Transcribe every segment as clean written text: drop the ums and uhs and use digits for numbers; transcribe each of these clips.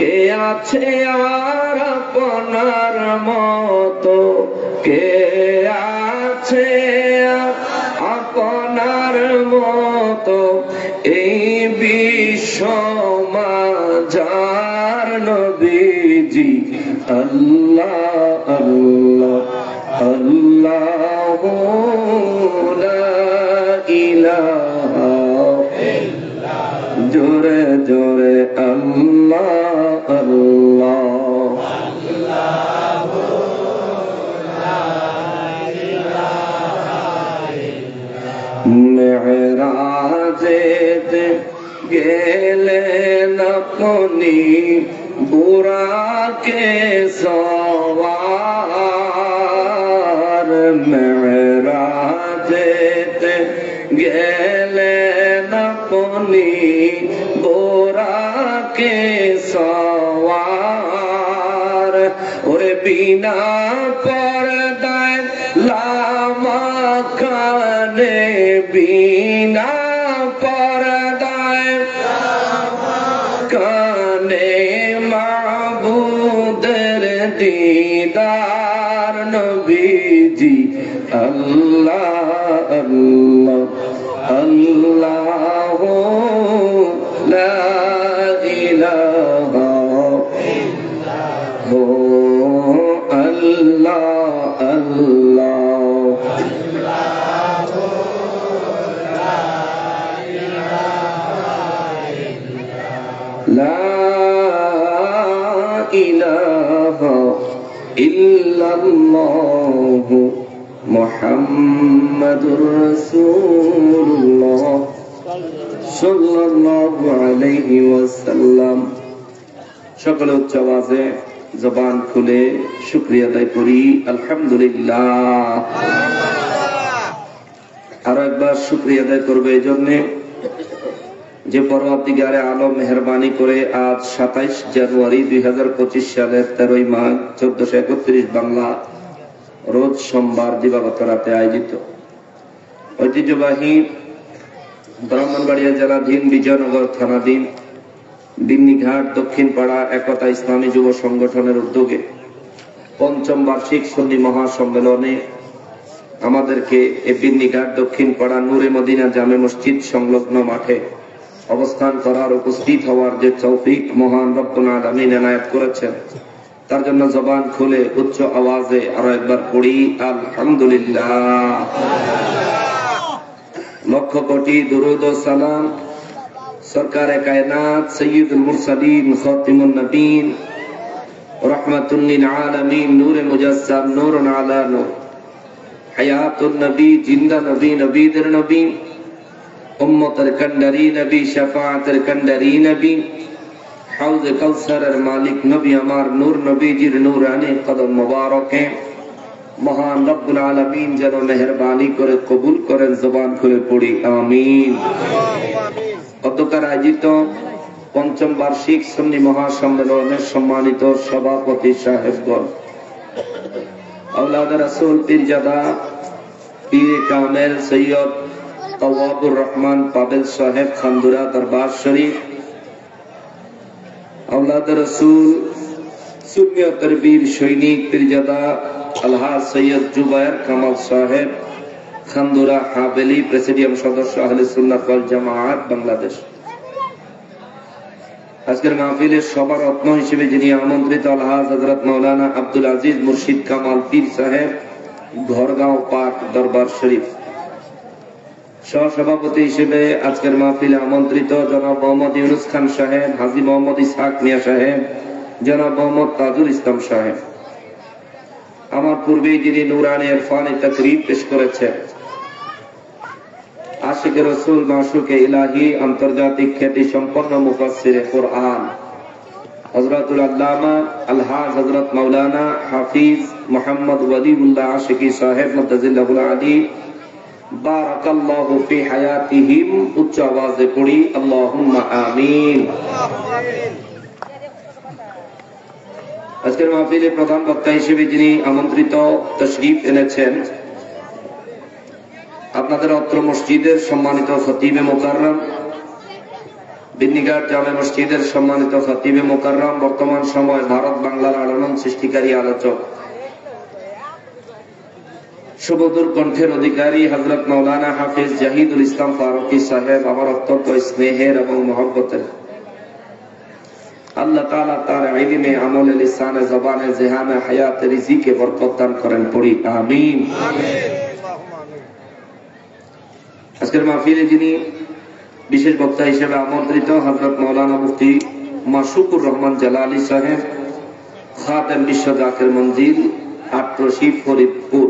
কে আছে আর আপনার মতো, কে আছে আপনার মতো, এই বিশ্ব মাঝার নবীজি। আল্লাহ আল্লাহ আল্লাহু লা ইলাহা, জোরে জোরে আল্লাহ আল্লাহ। মেরাজেতে গেলেন আপনি বুরাকে সওয়ার, মেরাজেতে গেলেন আপনি বুরাকে সওয়ার। ওরে বিনা পর্দায় লামাকানে, বিনা পর্দায় কানে মাবুদের দিদার নবীজি। আল্লাহ আল্লাহ আল্লাহু লা ইলাহা আল্লাহ আল্লাহ। লা ইলাহা ইল্লাল্লাহু মুহাম্মাদুর রাসূলুল্লাহ সাল্লাল্লাহু আলাইহি ওয়াসাল্লাম। সকলে উচ্চ আওয়াজে জবান খুলে শুকরিয়া আদায় করি, আলহামদুলিল্লাহ। আরো একবার শুকরিয়া আদায় করবে এই জন্যে যে পরওয়ারদিগারে আলম মেহরবানি করে আজ 27 জানুয়ারি 2025 সালের 13 মাঘ 1431 বাংলা রোজ সোমবার দিবাগত রাতে আয়োজিত ঐতিহ্যবাহী ব্রাহ্মণবাড়িয়া জেলাধীন বিজয়নগর থানাধীন বিন্নিঘাট দক্ষিণ পাড়া একতা ইসলামী যুব সংগঠনের উদ্যোগে ৫ম বার্ষিক সুন্নি মহাসম্মেলনে আমাদেরকে এই বিন্নিঘাট দক্ষিণ পাড়া নূরে মদিনা জামে মসজিদ সংলগ্ন মাঠে অবস্থান করার, উপস্থিত হওয়ার যে তৌফিক মহান রব্বুল আলামিন এনায়েত করেছেন, তার জন্য জবান খুলে উচ্চ আওয়াজে আরো একবার পড়ি আলহামদুলিল্লাহ। লক্ষ কোটি দুরূদ ও সালাম সরকারে কায়নাত সৈয়দুল মুরসালিন খাতিমুন নবীন রাহমাতুল লিল আলামিন নূরে মুজাসসাম নূরুন আলা নূর, হায়াতুন নবী জিন্দা নবী নবীদের নবী, উম্মতের কান্ডারি নবী, শাফাআতের কান্ডারি নবী, হাউজে কাউসারের মালিক নবী আমার নূর নবীজির নূরানি কদম মোবারকে মহান রব্বুল আলামিন যেন মেহেরবানি করে কবুল করেন। জবান খুলে পড়ি আমিন। গতকাল আয়োজিত ৫ম বার্ষিক সুন্নি মহাসম্মেলনের সম্মানিত সভাপতি সাহেবগণ, আওলাদ রাসূল পীরজাদা পীরে কামেল সৈয়দ তওয়াবুর রহমান পাবেল সাহেব খানদুরা দরবার শরীফ, আওলাদ রাসূল সুন্নিয়তের বীর সৈনিক পীরজাদা আলহাজ সৈয়দ জুবায়ের কামাল সাহেব খানদুরা হাবেলি, প্রেসিডিয়াম সদস্য আহলে সুন্নাত ওয়াল জামাআত বাংলাদেশ। আজকের মাহফিলের সভারত্ন হিসেবে যিনি আমন্ত্রিত আলহাজ হযরত মাওলানা আব্দুল আজিজ মুর্শিদ কামাল পীর সাহেব ঘরগাঁও পাক দরবার শরীফ। সহসভাপতি হিসেবে আজকের মাহফিলে আমন্ত্রিত জনাব মোহাম্মদ ইউনুস খান সাহেব, হাজী মোহাম্মদ ইসহাক মিয়া সাহেব, জনাব মোহাম্মদ তাজুল ইসলাম সাহেব। আমার পূর্বেই যিনি নুরানি ইরফানি তাকরীর পেশ করেছেন, আশিকে রাসূল মাশুকে ইলাহি আন্তর্জাতিক খ্যাতি সম্পন্ন মুফাসসিরে কুরআন হযরতুল আল্লামা আলহাজ হযরত মাওলানা হাফিজ মুহাম্মদ ওয়ালিউল্লাহ আশিকি সাহেব মুতাজিল্লাহুল আলী বারাকাল্লাহু ফি হায়াতিহিম। উচ্চ আওয়াজে পড়ি আল্লাহুম্মা আমিন। আজকের মাহফিলে প্রধান বক্তা হিসেবে যিনি আমন্ত্রিত তশরিফ এনেছেন, আপনাদের অত্র মসজিদের সম্মানিত খতিবে মুকাররম বিন্নিঘাট জামে মসজিদের সম্মানিত খতিবে মুকাররম, বর্তমান সময় ভারত বাংলার আলোড়ন সৃষ্টিকারী আলোচক, সুমধুর কণ্ঠের অধিকারী হযরত মাওলানা হাফিজ জাহিদুল ইসলাম ফারুকী সাহেব আমার অত্যন্ত স্নেহের এবং মহব্বতের। আল্লাহ তাআলা তার ইলমে, আমলে, লিসানে, জবানে, জেহানে, হায়াতে, রিজিকে বরকত দান করেন, পড়ি আমিন। আজকের মাহফিলে যিনি বিশেষ বক্তা হিসেবে আমন্ত্রিত, হযরত মাওলানা মুফতি মাশুকুর রহমান জালালী সাহেব, খাদেম বিশ্ব জাকির মঞ্জিল, আটরশি, ফরিদপুর।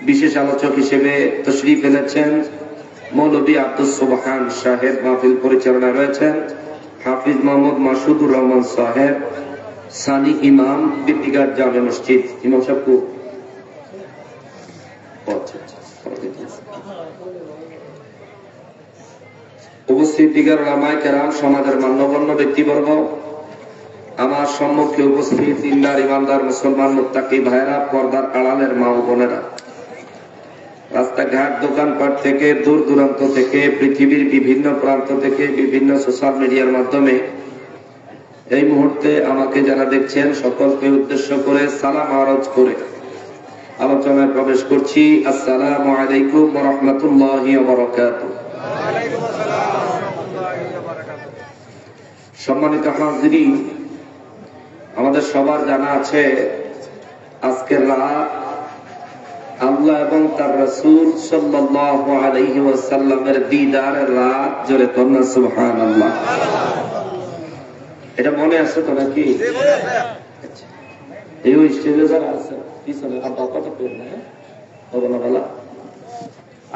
বিশেষ আলোচক হিসেবে তশরিফ এনেছেন মৌলভী আব্দুস সুবহান সাহেব। মাহফিল পরিচালনায় রয়েছেন হাফিজ মোহাম্মদ মাসুদুর রহমান সাহেব, সানি ইমাম, বিন্নিঘাট জামে মসজিদ। ইমাম সাহেব উপস্থিত দিগার ওলামায়ে কেরাম, সমাজের মান্যগণ্য ব্যক্তিবর্গ, আমার সম্মুখে উপস্থিত দিনদার ইমানদার মুসলমান মুত্তাকি ভাইরা, পর্দার আড়ালের মা ও বোনেরা, রাস্তাঘাট, দোকানপাট থেকে, দূর দূরান্ত থেকে, পৃথিবীর বিভিন্ন প্রান্ত থেকে, বিভিন্ন সোশ্যাল মিডিয়ার মাধ্যমে এই মুহূর্তে আমাকে যারা দেখছেন, সকলকে উদ্দেশ্য করে সালাম আরজ করে আলোচনায় প্রবেশ করছি। আসসালামু আলাইকুম ওয়া রাহমাতুল্লাহি ওয়া বারাকাতুহু। সম্মানিত হাজিরিন, আমাদের সবার জানা আছে আজকের রাত আল্লাহ এবং তার রাসূল সাল্লাল্লাহু আলাইহি ওয়াসাল্লামের দিদারের রাত। জোরে কন্যা সুবহানাল্লাহ। এটা মনে আছে তো নাকি? এই স্টেজে যারা আছে পিছনে আপনার কথা পেন না, হবে না বলা,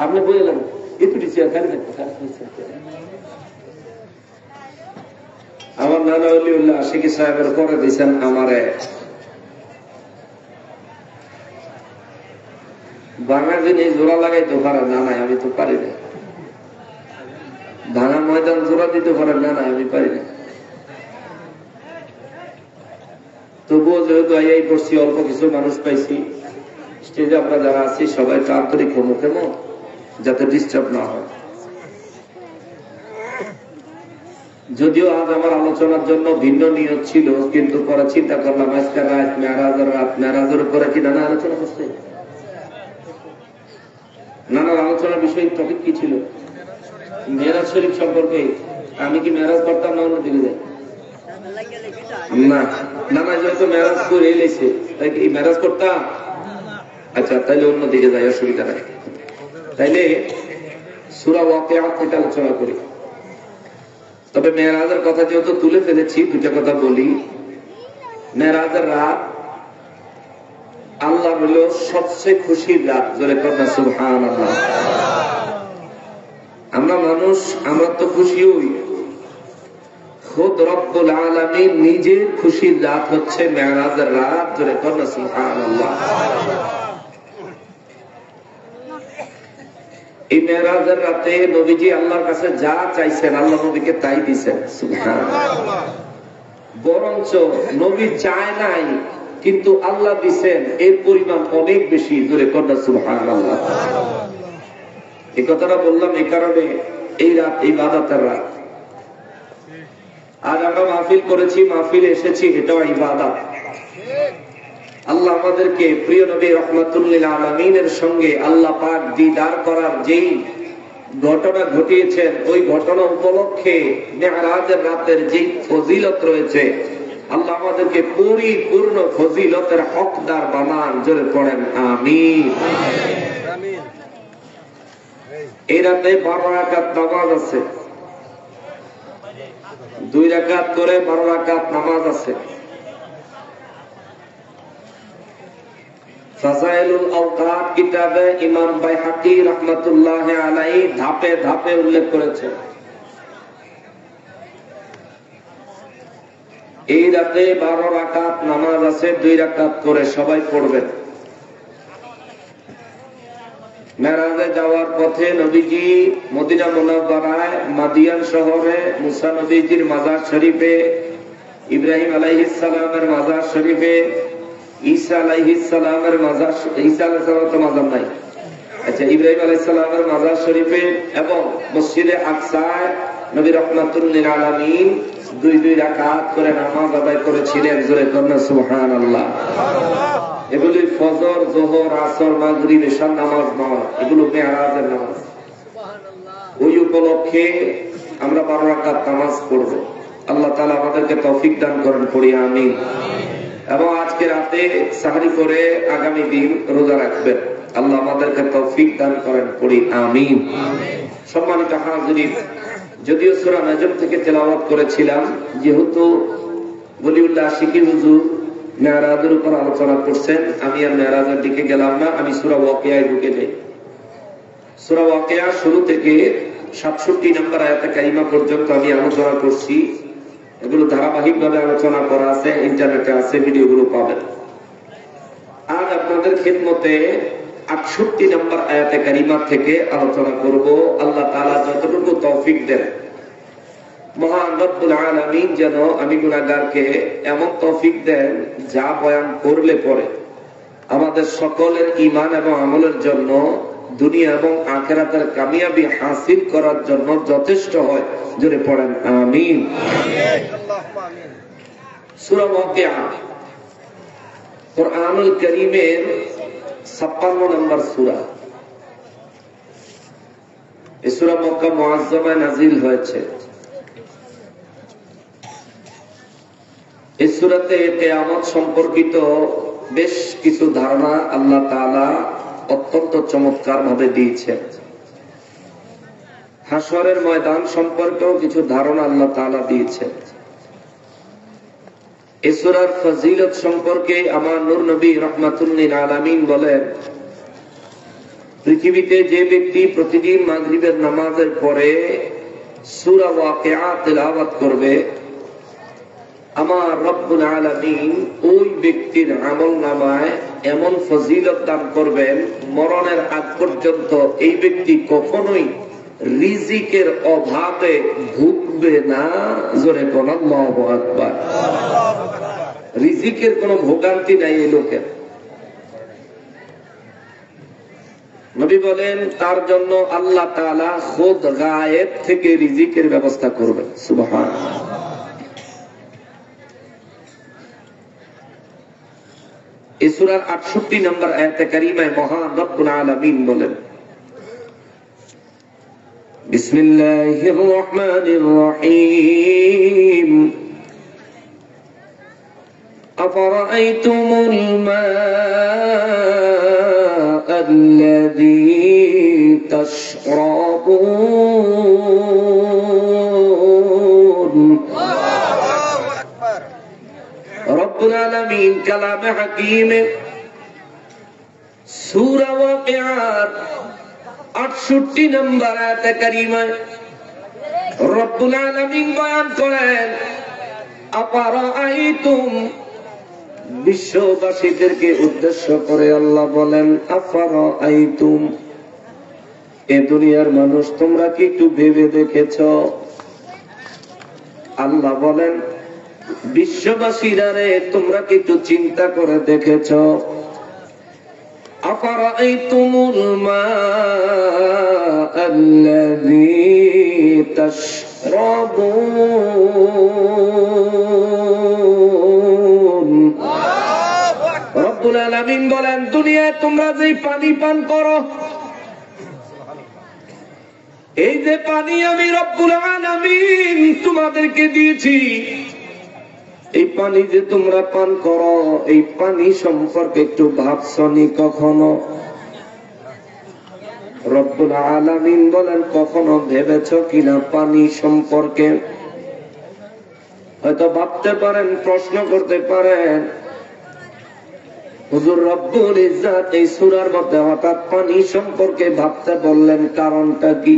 আপনি বললেন একটু চেয়ার খালি আমার নানা ওলিউল্লাহ আশিকি সাহেবের করে দিয়েছেন আমারে ভাঙা জিনিস জোড়া লাগাইতে পারে না, নাই আমি তো পারি না। ভাঙা ময়দান জোড়া দিতে পারে না, নাই আমি পারি না। তবুও যেহেতু এই করছি, অল্প কিছু মানুষ পাইছি, স্টেজে আমরা যারা আছি সবাই একটু আন্তরিক মুখে যাতে ডিস্টার্ব না হয়। যদিও আজ আমার আলোচনার জন্য ভিন্ন নিয়ত ছিল, কিন্তু পরে চিন্তা করলাম আজকের রাত মেরাজের উপরে কি নানা আলোচনা করছে। নানা আলোচনার বিষয় টপিক কি ছিল? মেরাজ শরীফ সম্পর্কে। আমি কি মেরাজ করতাম না অন্যদিকে যাই? না, নানা যেহেতু মেরাজ করে এলেছে, তাই কি মেরাজ করতাম? আচ্ছা, তাইলে অন্যদিকে যাই, অসুবিধা নাই। তাইলে সূরা ওয়াকিয়া থেকে আলোচনা করি। তবে মেরাজের কথা যেহেতু তুলে ফেলেছি, দুটা কথা বলি। মেরাজের রাত আল্লাহ হলো সবচেয়ে খুশির রাত। জোরে কন্যা সুবহানাল্লাহ। আমরা মানুষ, আমরা তো খুশি হই, খুদ রব্বুল আলামিন নিজের খুশির রাত হচ্ছে মেরাজের রাত। জোরে কন্যা সুবহানাল্লাহ। এই মেরাজের রাতে নবীজি আল্লাহর কাছে যা চাইছেন, আল্লাহ নবীকে তাই দিয়েছেন। সুবহানাল্লাহ। বরঞ্চ নবী চায় নাই, কিন্তু আল্লাহ দিছেন, এর পরিমাণ অনেক বেশি। জোরে কন্যা সুবহানাল্লাহ। এই কথাটা বললাম এই কারণে, এই রাত ইবাদতের রাত। আজ আমরা মাহফিল করেছি, মাহফিলে এসেছি, এটাও ইবাদত। আল্লাহ আমাদেরকে প্রিয় নবী রাহমাতুল লিল আলামিনের সঙ্গে আল্লাহ পাক দিদার করার যেই ঘটনা ঘটিয়েছেন, ওই ঘটনা উপলক্ষে মেরাজের রাতের যেই ফজিলত রয়েছে, আল্লাহ আমাদেরকে পরিপূর্ণ ফজিলতের হকদার বানান। জোরে পড়েন আমিন। এই রাতে 12 রাকাত নামাজ আছে, 2 রাকাত করে 12 রাকাত নামাজ আছে। ফাযাইলুল আওকাত কিতাবে ইমাম বাইহাকী রাহমাতুল্লাহি আলাইহি ধাপে ধাপে উল্লেখ করেছেন। এই রাতে 12 রাকাত নামাজ আছে, 2 রাকাত করে সবাই পড়বেন। মেরাজে যাওয়ার পথে নবীজি মদিনা মুনাওয়ারায়, মাদিয়ান শহরে, মুসা নবীজির মাজার শরীফে, ইব্রাহিম আলাইহিস সালামের মাজার শরীফে, ঈসা আলাইহিস সালামের মাজার, ঈসা আলাইহিস সালামের তো মাজার নাই, আচ্ছা, ইব্রাহিম আলাইহিস সালামের মাজার শরীফে এবং মসজিদে আকসায় নবী রাহমাতুল লিল আলামিন দুই রাকাত করে নামাজ আদায় করেছিলেন। জোরে কন্যা সুবহানাল্লাহ। এগুলি ফজর, যোহর, আসর, মাগরিব, এশার নামাজ নয়, এগুলো মেরাজের নামাজ। ওই উপলক্ষে আমরা 12 রাকাত নামাজ পড়ব। আল্লাহ তাআলা আমাদেরকে তৌফিক দান করেন, পড়ি আমিন। এবং আজকে রাতে সাহরি করে আগামী দিন রোজা রাখবেন, আল্লাহ আমাদেরকে তৌফিক দান করেন, পড়ি আমিন। সম্মানিত হাজিরিন, যদিও সূরা নাজম থেকে তেলাওয়াত করেছিলাম, যেহেতু ওলিউল্লাহ আশিকি হুজুর মেরাজের উপর আলোচনা করছেন, আমি আর মেরাজের দিকে গেলাম না, আমি সূরা ওয়াকিয়ায় ঢুকে যাই। সূরা ওয়াকিয়া শুরু থেকে 67 নম্বর আয়াতে কারিমা পর্যন্ত আমি আলোচনা করছি। এগুলো ধারাবাহিক ভাবে আলোচনা করা আছে, ইন্টারনেটে আছে, ভিডিওগুলো পাবেন। আজ আপনাদের খিদমতে 68 নম্বর আয়াতে কারিমা থেকে আলোচনা করব। আল্লাহ তাআলা যতটুকু তৌফিক দেন, মহান রব্বুল আলামিন যেন আমি গুনাহগারকে এমন তৌফিক দেন যা বয়ান করলে পরে আমাদের সকলের ঈমান এবং আমলের জন্য, দুনিয়া এবং আখিরাতের কামিয়াবি হাসিল করার জন্য যথেষ্ট হয়। জোরে পড়েন আমিন। সূরা ওয়াকিয়া কুরআনুল কারীমের 56 নম্বর সূরা। এই সূরা মক্কা মুআজ্জামায় নাযিল হয়েছে। এই সূরাতে কিয়ামত সম্পর্কিত বেশ কিছু ধারণা আল্লাহ তাআলা অত্যন্ত চমৎকার ভাবে দিয়েছেন। হাশরের ময়দান সম্পর্কেও কিছু ধারণা আল্লাহ তাআলা দিয়েছেন। এই সূরার ফজিলত সম্পর্কে আমার নূর নবী রাহমাতুল লিল আলামিন বলেন, পৃথিবীতে যে ব্যক্তি প্রতিদিন মাগরিবের নামাজের পরে সূরা ওয়াকিয়া তেলাওয়াত করবে, আমার রব্বুল আলামিন ওই ব্যক্তির আমলনামায় এমন ফজিলত দান করবেন, মরণের আগ পর্যন্ত এই ব্যক্তি কখনোই রিজিকের অভাবে ভুগবে না। জোরে বলেন আল্লাহু আকবার। রিজিকের কোনো ভোগান্তি নাই এই লোকের। নবী বলেন তার জন্য আল্লাহ তাআলা খুদ গায়েব থেকে রিজিকের ব্যবস্থা করবেন। সুবহানাল্লাহ। এই সূরার 68 নম্বর আয়াতে কারিমায় মহান রব্বুল আলামিন বলেন, বিসমিল্লাহির রহমানির রহিম, আফারাআইতুমুল মাআল্লাযী তাশরাবুন। রব্বুল আলামিন কালামে হাকিমে সূরা ওয়াকিয়ার 68 নম্বর আয়াতে কারিমায় রব্বুল আলামিন বয়ান করেন, আফারাআইতুম, বিশ্ববাসীদেরকে উদ্দেশ্য করে আল্লাহ বলেন, আফারাআইতুম, এ দুনিয়ার মানুষ তোমরা কি একটু ভেবে দেখেছো? আল্লাহ বলেন, বিশ্ববাসীরা রে, তোমরা কি একটু চিন্তা করে দেখেছো? আফারাআইতুমুল মাআল্লাযী তাশরাবুন। রব্বুল আলামিন বলেন, দুনিয়ায় তোমরা যে পানি পান করো, এই যে পানি আমি রব্বুল আলামিন তোমাদেরকে দিয়েছি, এই পানি যে তোমরা পান করো, এই পানি সম্পর্কে একটু ভাবছনি কখনো? রব্বুল আলামিন বলেন, কখনো ভেবেছ কিনা পানি সম্পর্কে? হয়তো ভাবতে পারেন, প্রশ্ন করতে পারেন, হুজুর রব্বুল ইজ্জত এই সূরার মধ্যে হঠাৎ পানি সম্পর্কে ভাবতে বললেন, কারণটা কি?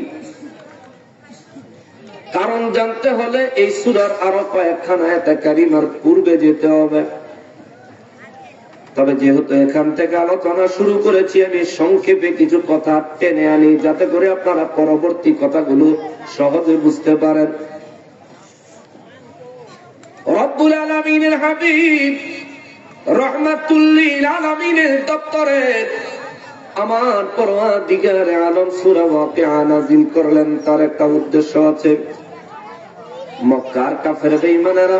কারণ জানতে হলে এই সূরার আরো কয়েকখানা আয়াতে কারিমার পূর্বে যেতে হবে। তবে যেহেতু এখান থেকে আলোচনা শুরু করেছি, আমি সংক্ষেপে কিছু কথা টেনে আনি, যাতে করে আপনারা পরবর্তী কথাগুলো সহজে বুঝতে পারেন। রব্বুল আলামিনের হাবিব রাহমাতুল লিল আলামিনের দপ্তরে আমার পরওয়ারদিগারে আলম সূরা ওয়াকিয়া নাযিল করলেন, তার একটা উদ্দেশ্য আছে। মক্কার কাফের বেঈমানেরা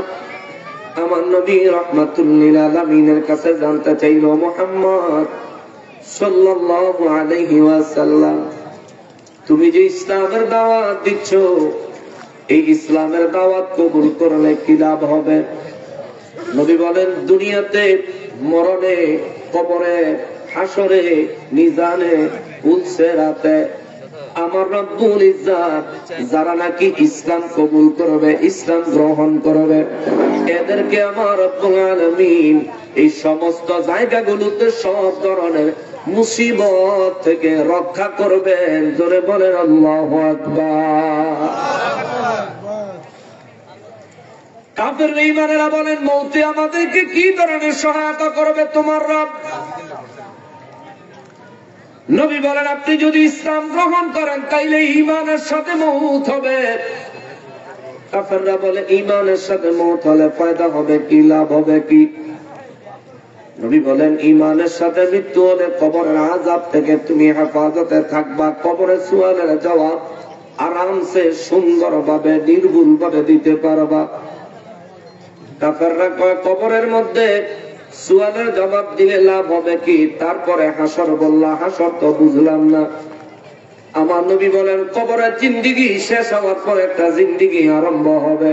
আমার নবী রাহমাতুল লিল আলামিনের কাছে জানতে চাইল, মুহাম্মদ সাল্লাল্লাহু আলাইহি ওয়াসাল্লাম, তুমি যে ইসলামের দাওয়াত দিচ্ছ, এই ইসলামের দাওয়াত কবুল করলে কি লাভ হবে? নবী বলেন, দুনিয়াতে, মরণে, কবরে, হাসরে, মিজানে, পুলসিরাতে আমার রব্বুল ইজ্জত যারা নাকি ইসলাম কবুল করবে, ইসলাম গ্রহণ করবে, এদেরকে আমার রব্বুল আলামিন এই সমস্ত জায়গাগুলোতে সব ধরনের মুসিবত থেকে রক্ষা করবেন। জোরে বলেন আল্লাহু আকবার। কাফের বেঈমানেরা বলেন, মৌতে আমাদেরকে কি ধরনের সহায়তা করবে তোমার রব? নবী বলেন, আপনি যদি ইসলাম গ্রহণ করেন তাইলে ঈমানের সাথে মউত হবে। কাফেররা বলে, ঈমানের সাথে মউত হলে ফায়দা হবে কি, লাভ হবে কি? নবী বলেন, ঈমানের সাথে মৃত্যু হলে কবরের আযাব থেকে তুমি হেফাজতে থাকবা, কবরে সুয়ালের জবাব আরামসে সুন্দরভাবে নির্ভুলভাবে দিতে পারবা। কাফেররা কয়, কবরের মধ্যে সুয়ালের জবাব দিলে লাভ হবে কি? তারপরে হাসর বললা, হাসর তো বুঝলাম না। আমার নবী বলেন, কবরের জিন্দেগি শেষ হওয়ার পর একটা জিন্দেগি আরম্ভ হবে,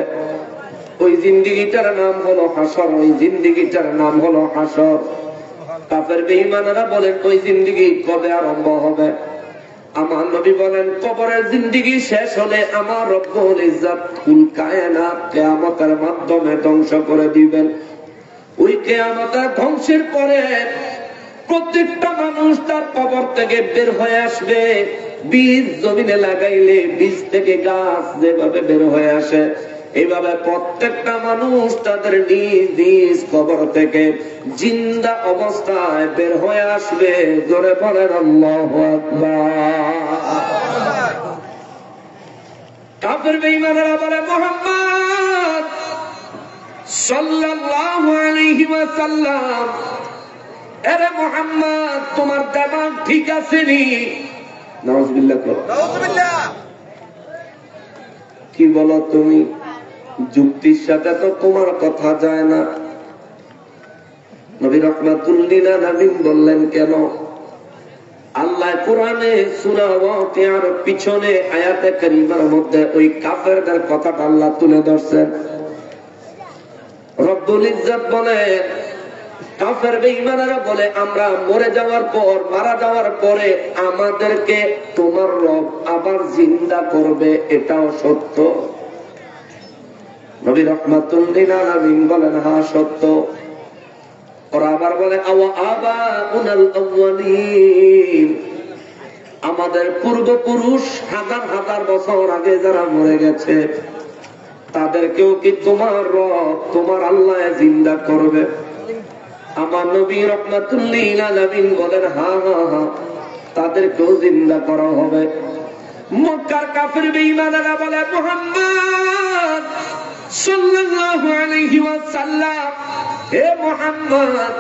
ওই জিন্দেগিটার নাম হলো হাসর, ওই জিন্দেগিটার নাম হলো হাসর। কাফের বেঈমানেরা বলেন, ওই জিন্দেগি কবে আরম্ভ হবে? আমার নবী বলেন, কবরের জিন্দেগি শেষ হলে আমার রব্বুল ইজ্জত কুল কায়নাত কিয়ামতের মাধ্যমে ধ্বংস করে দিবেন। ওই কিয়ামতের ধ্বংসের পরে প্রত্যেকটা মানুষ তার কবর থেকে বের হয়ে আসবে। বীজ জমিনে লাগাইলে বীজ থেকে গাছ যেভাবে বের হয়ে আসে, এইভাবে প্রত্যেকটা মানুষ তাদের নিজ নিজ কবর থেকে জিন্দা অবস্থায় বের হয়ে আসবে। জোরে বলেন আল্লাহু আকবার। কাফের বেঈমানেরা বলে, মুহাম্মদ সাল্লাল্লাহু আলাইহি ওয়াসাল্লাম, আরে মুহাম্মদ, তোমার দিমাগ ঠিক আছে নি? নাউযুবিল্লাহ। কি বলো তুমি? যুক্তির সাথে তো তোমার কথা যায় না। নবী রাহমাতুল লিল আলামিন বললেন, কেন? আল্লাহ কোরআনে সূরা ওয়াকিয়ার পিছনে আয়াতে কারিমার মধ্যে ওই কাফেরদের কথাটা আল্লাহ তুলে ধরছেন। রব্বুল ইজ্জত বলেন, কাফের বেঈমানেরা বলে, আমরা মরে যাওয়ার পর, মারা যাওয়ার পরে আমাদেরকে তোমার রব আবার জিন্দা করবে, এটাও সত্য? নবী রাহমাতুল লিল আলামিন বলেন, হ্যাঁ সত্য। ওরা আবার বলে, আবাউনাল আউয়ালিন, আমাদের পূর্বপুরুষ হাজার হাজার বছর আগে যারা মরে গেছে তাদেরকেও কি তোমার রব, তোমার আল্লাহ জিন্দা করবে? আমার নবী রাহমাতুল লিল আলামিন বলেন, হ্যাঁ হ্যাঁ হ্যাঁ, তাদেরকেও জিন্দা করা হবে। মক্কার কাফের বেঈমানেরা বলে, মুহাম্মদ সাল্লাল্লাহু আলাইহি ওয়াসাল্লাম, হে মুহাম্মদ,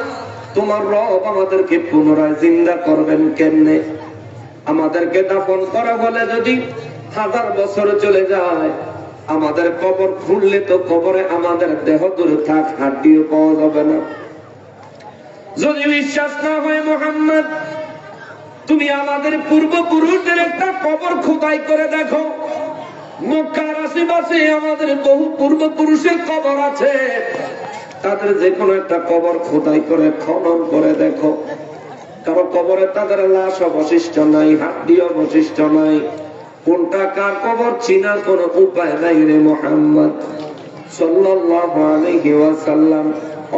তোমার রব আমাদেরকে পুনরায় জিন্দা করবেন কেমনে? আমাদেরকে দাফন করা হলে যদি 1000 বছর চলে যায়, আমাদের কবর খুললে তো কবরে আমাদের দেহ দূরে থাক, হাড্ডিও পাওয়া যাবে না। যদি বিশ্বাস না হয় মুহাম্মদ, তুমি আমাদের পূর্বপুরুষদের একটা কবর খোদাই করে দেখো। মক্কার আশেপাশে আমাদের বহু পূর্বপুরুষের কবর আছে, তাদের যে কোনো একটা কবর খোদাই করে খনন করে দেখো। কারো কবরে তাদের লাশ অবশিষ্ট নাই, হাড্ডি অবশিষ্ট নাই। কোনটা কার কবর চিনার কোন উপায় নাই রে মুহাম্মদ সাল্লাল্লাহু আলাইহি ওয়াসাল্লাম।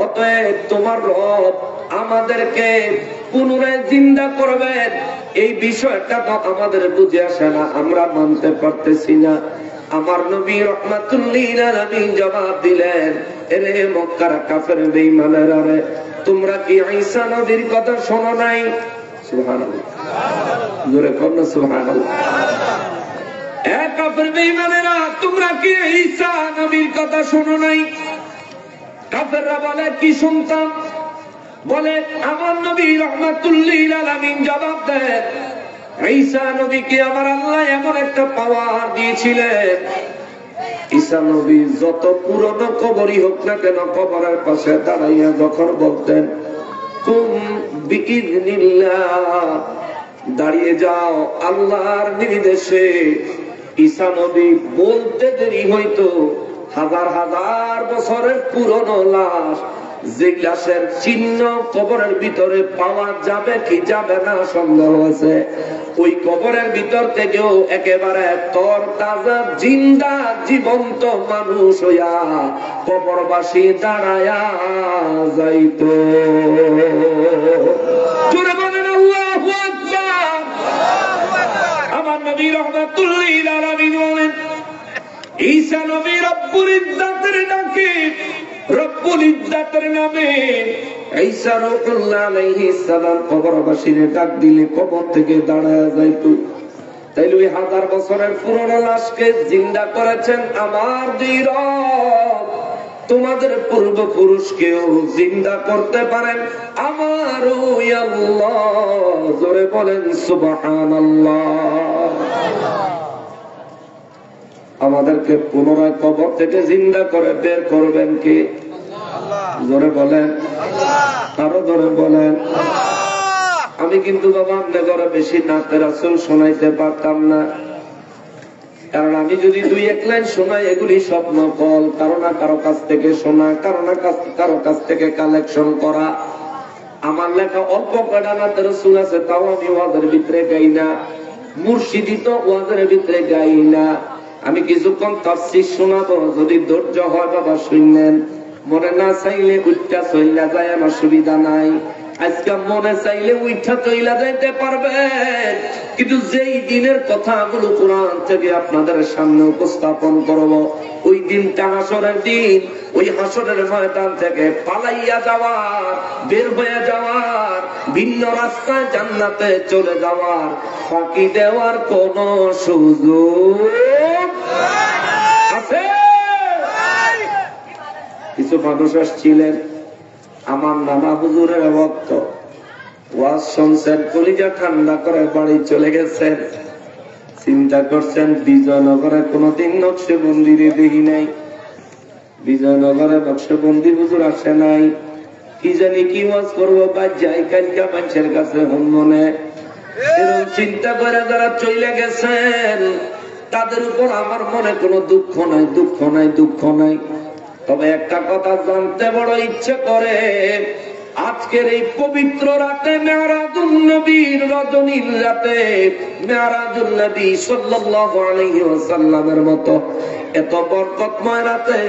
অতএব তোমার রব আমাদেরকে পুনরায় জিন্দা করবেন, এই বিষয়টা তো আমাদের বুঝে আসে না, আমরা মানতে পারতেছি না। আমার নবী রাহমাতুল লিল আলামিন জবাব দিলেন, এরে মক্কার কাফের বেঈমানেরা রে, তোমরা কি ঈসা নবীর কথা শোনো নাই? সুবহানাল্লাহ, জোরে বলো না সুবহানাল্লাহ। এ কাফের বেঈমানেরা, তোমরা কি ঈসা নবীর কথা শোনো নাই? কাফেররা বলে, কি শুনতাম? বলে, আমার নবী রাহমাতুল লিল আলামিন জবাব দেন, ঈসা নবীকে আমার আল্লাহ এমন একটা পাওয়ার দিয়েছিলেন, ঈসা নবী যত পুরনো কবরই হোক না কেন, কবরের পাশে দাঁড়াইয়া যখন বলতেন কুম বিইذনিল্লাহ, দাঁড়িয়ে যাও আল্লাহর নির্দেশে, ঈসা নবী বলতে দেরি হইতো হাজার হাজার বছরের পুরনো লাশ, যে লাশের চিহ্ন কবরের ভিতরে পাওয়া যাবে কি যাবে না সন্দেহ আছে, ওই কবরের ভিতর থেকেও একেবারে তর তাজা জিন্দা জীবন্ত মানুষ হইয়া কবরবাসী দাঁড়ায়া যাইতো। জোরে বলেন আল্লাহু আকবার। আমার নবী রাহমাতুল লিল আলামিন বলেন, ঈসা নবী রব্বুল ইজ্জাতের ডাকে, রব্বুল ইজ্জাতের নামে ঈসা রূহুল্লাহ আলাইহিস সালাম কবরবাসীরে ডাক দিলে কবর থেকে দাঁড়ায়া যাইতো। তাইলে ওই হাজার বছরের পুরনো লাশকে জিন্দা করেছেন আমার দুই রব, তোমাদের পূর্বপুরুষকেও জিন্দা করতে পারেন আমার ওই আল্লাহ। জোরে বলেন সুবহানাল্লাহ। আমাদেরকে পুনরায় কবর থেকে জিন্দা করে বের করবেন কে? জোরে বলেন, আরো জোরে বলেন। আমি কিন্তু বাবা আপনার ঘরে বেশি নাতে রাসূল শোনাইতে পারতাম না, কারণ আমি যদি দুই এক লাইন শোনাই এগুলি সব নকল, কারো না কারো কাছ থেকে শোনা, কারো না কারো কাছ থেকে কালেকশন করা। আমার লেখা অল্প কয়টা নাতে রাসূল আছে, তাও আমি ওয়াজের ভিতরে গাই না, মুর্শিদি তো ওয়াজের ভিতরে গাই না। আমি কিছুক্ষণ তাফসীর শোনাবো, যদি ধৈর্য হয় বাবা শুনলেন, মনে না চাইলে উঠা চইলা যায়, আমার সুবিধা নাই। আজকে মনে চাইলে উঠা চইলা যাইতে পারবেন, কিন্তু যেই দিনের কথাগুলো কোরআন থেকে আপনাদের সামনে উপস্থাপন করব, ওই দিনটা হাসরের দিন। ওই হাসরের ময়দান থেকে পালাইয়া যাওয়ার, বের হয়ে যাওয়ার, ভিন্ন রাস্তায় জান্নাতে চলে যাওয়ার, ফাঁকি দেওয়ার কোন সুযোগ আছে? কিছু মানুষ আসছিলেন, আমার নানা হুজুরের ভক্ত, ওয়াজ শুনছেন, কলিজা ঠান্ডা করে বাড়ি চলে গেছেন। চিন্তা করছেন বিজয়নগরে কোনদিন নকশবন্দিরে দেখি নাই, বিজয়নগরে নকশবন্দি হুজুর আসে নাই, কি জানি কি ওয়াজ করবো, বাদ যাই কালকা মানুষের কাছে হন মনে। এরকম চিন্তা করে যারা চলে গেছেন তাদের উপর আমার মনে কোনো দুঃখ নাই, দুঃখ নাই, দুঃখ নাই। তবে একটা কথা জানতে বড় ইচ্ছে করে, আজকের এই পবিত্র রাতে, মেরাজুন নবীর রজনীর রাতে, মেরাজুন নবী সাল্লাল্লাহু আলাইহি ওয়াসাল্লামের মতো এত বরকতময় রাতে,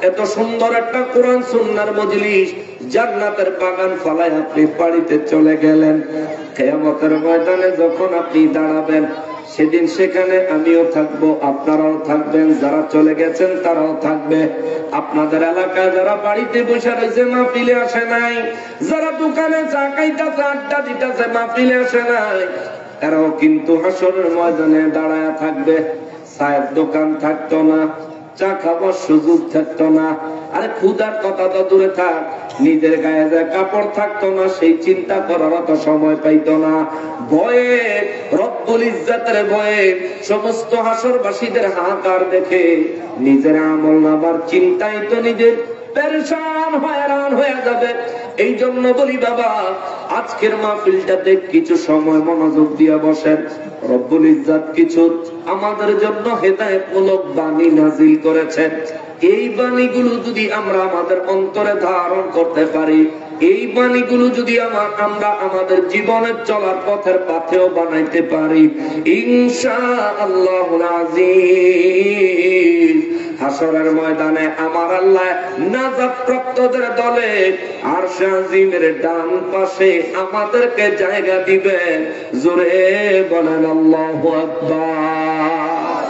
এত সুন্দর একটা কোরআন সুন্নাহর মজলিস, জান্নাতের বাগান ফালায় আপনি বাড়িতে চলে গেলেন। কিয়ামতের ময়দানে যখন আপনি দাঁড়াবেন, সেদিন সেখানে আমিও থাকবো, আপনারাও থাকবেন, যারা চলে গেছেন তারাও থাকবে। আপনাদের এলাকায় যারা বাড়িতে বসে রয়েছে, মাহফিলে আসে নাই, যারা দোকানে চা খাইতেছে, আড্ডা দিতেছে, মাহফিলে আসে নাই, এরাও কিন্তু হাসরের ময়দানে দাঁড়ায় থাকবে। চায়ের দোকান থাকতো না, চা খাবার সুযোগ থাকতো না, আরে ক্ষুধার কথা তো দূরে থাক, নিজের গায়ে যে কাপড় থাকতো না সেই চিন্তা করার তো সময় পাইতো না। ভয়ে, রব্বুল ইজ্জাতের ভয়ে, সমস্ত হাসরবাসীদের হাহাকার দেখে নিজের আমল নামার চিন্তাই তো নিজের পেরেশান হয়রান হয়ে যাবে। এই জন্য বলি বাবা, আজকের মাহফিলটাতে কিছু সময় মনোযোগ দিয়ে বসেন। রব্বুল ইজ্জাত কিছু আমাদের জন্য হেদায়েতমূলক বাণী নাজিল করেছেন। এই বাণীগুলো যদি আমরা আমাদের অন্তরে ধারণ করতে পারি, এই বাণীগুলো যদি আমরা আমাদের জীবনের চলার পথের পাথেও বানাইতে পারি, ইনশাআল্লাহুল আযীজ হাসরের ময়দানে আমার আল্লাহ নাজাত প্রাপ্তদের দলে আরশে আজিমের ডান পাশে আমাদেরকে জায়গা দিবেন। জোরে বলেন আল্লাহু আকবার।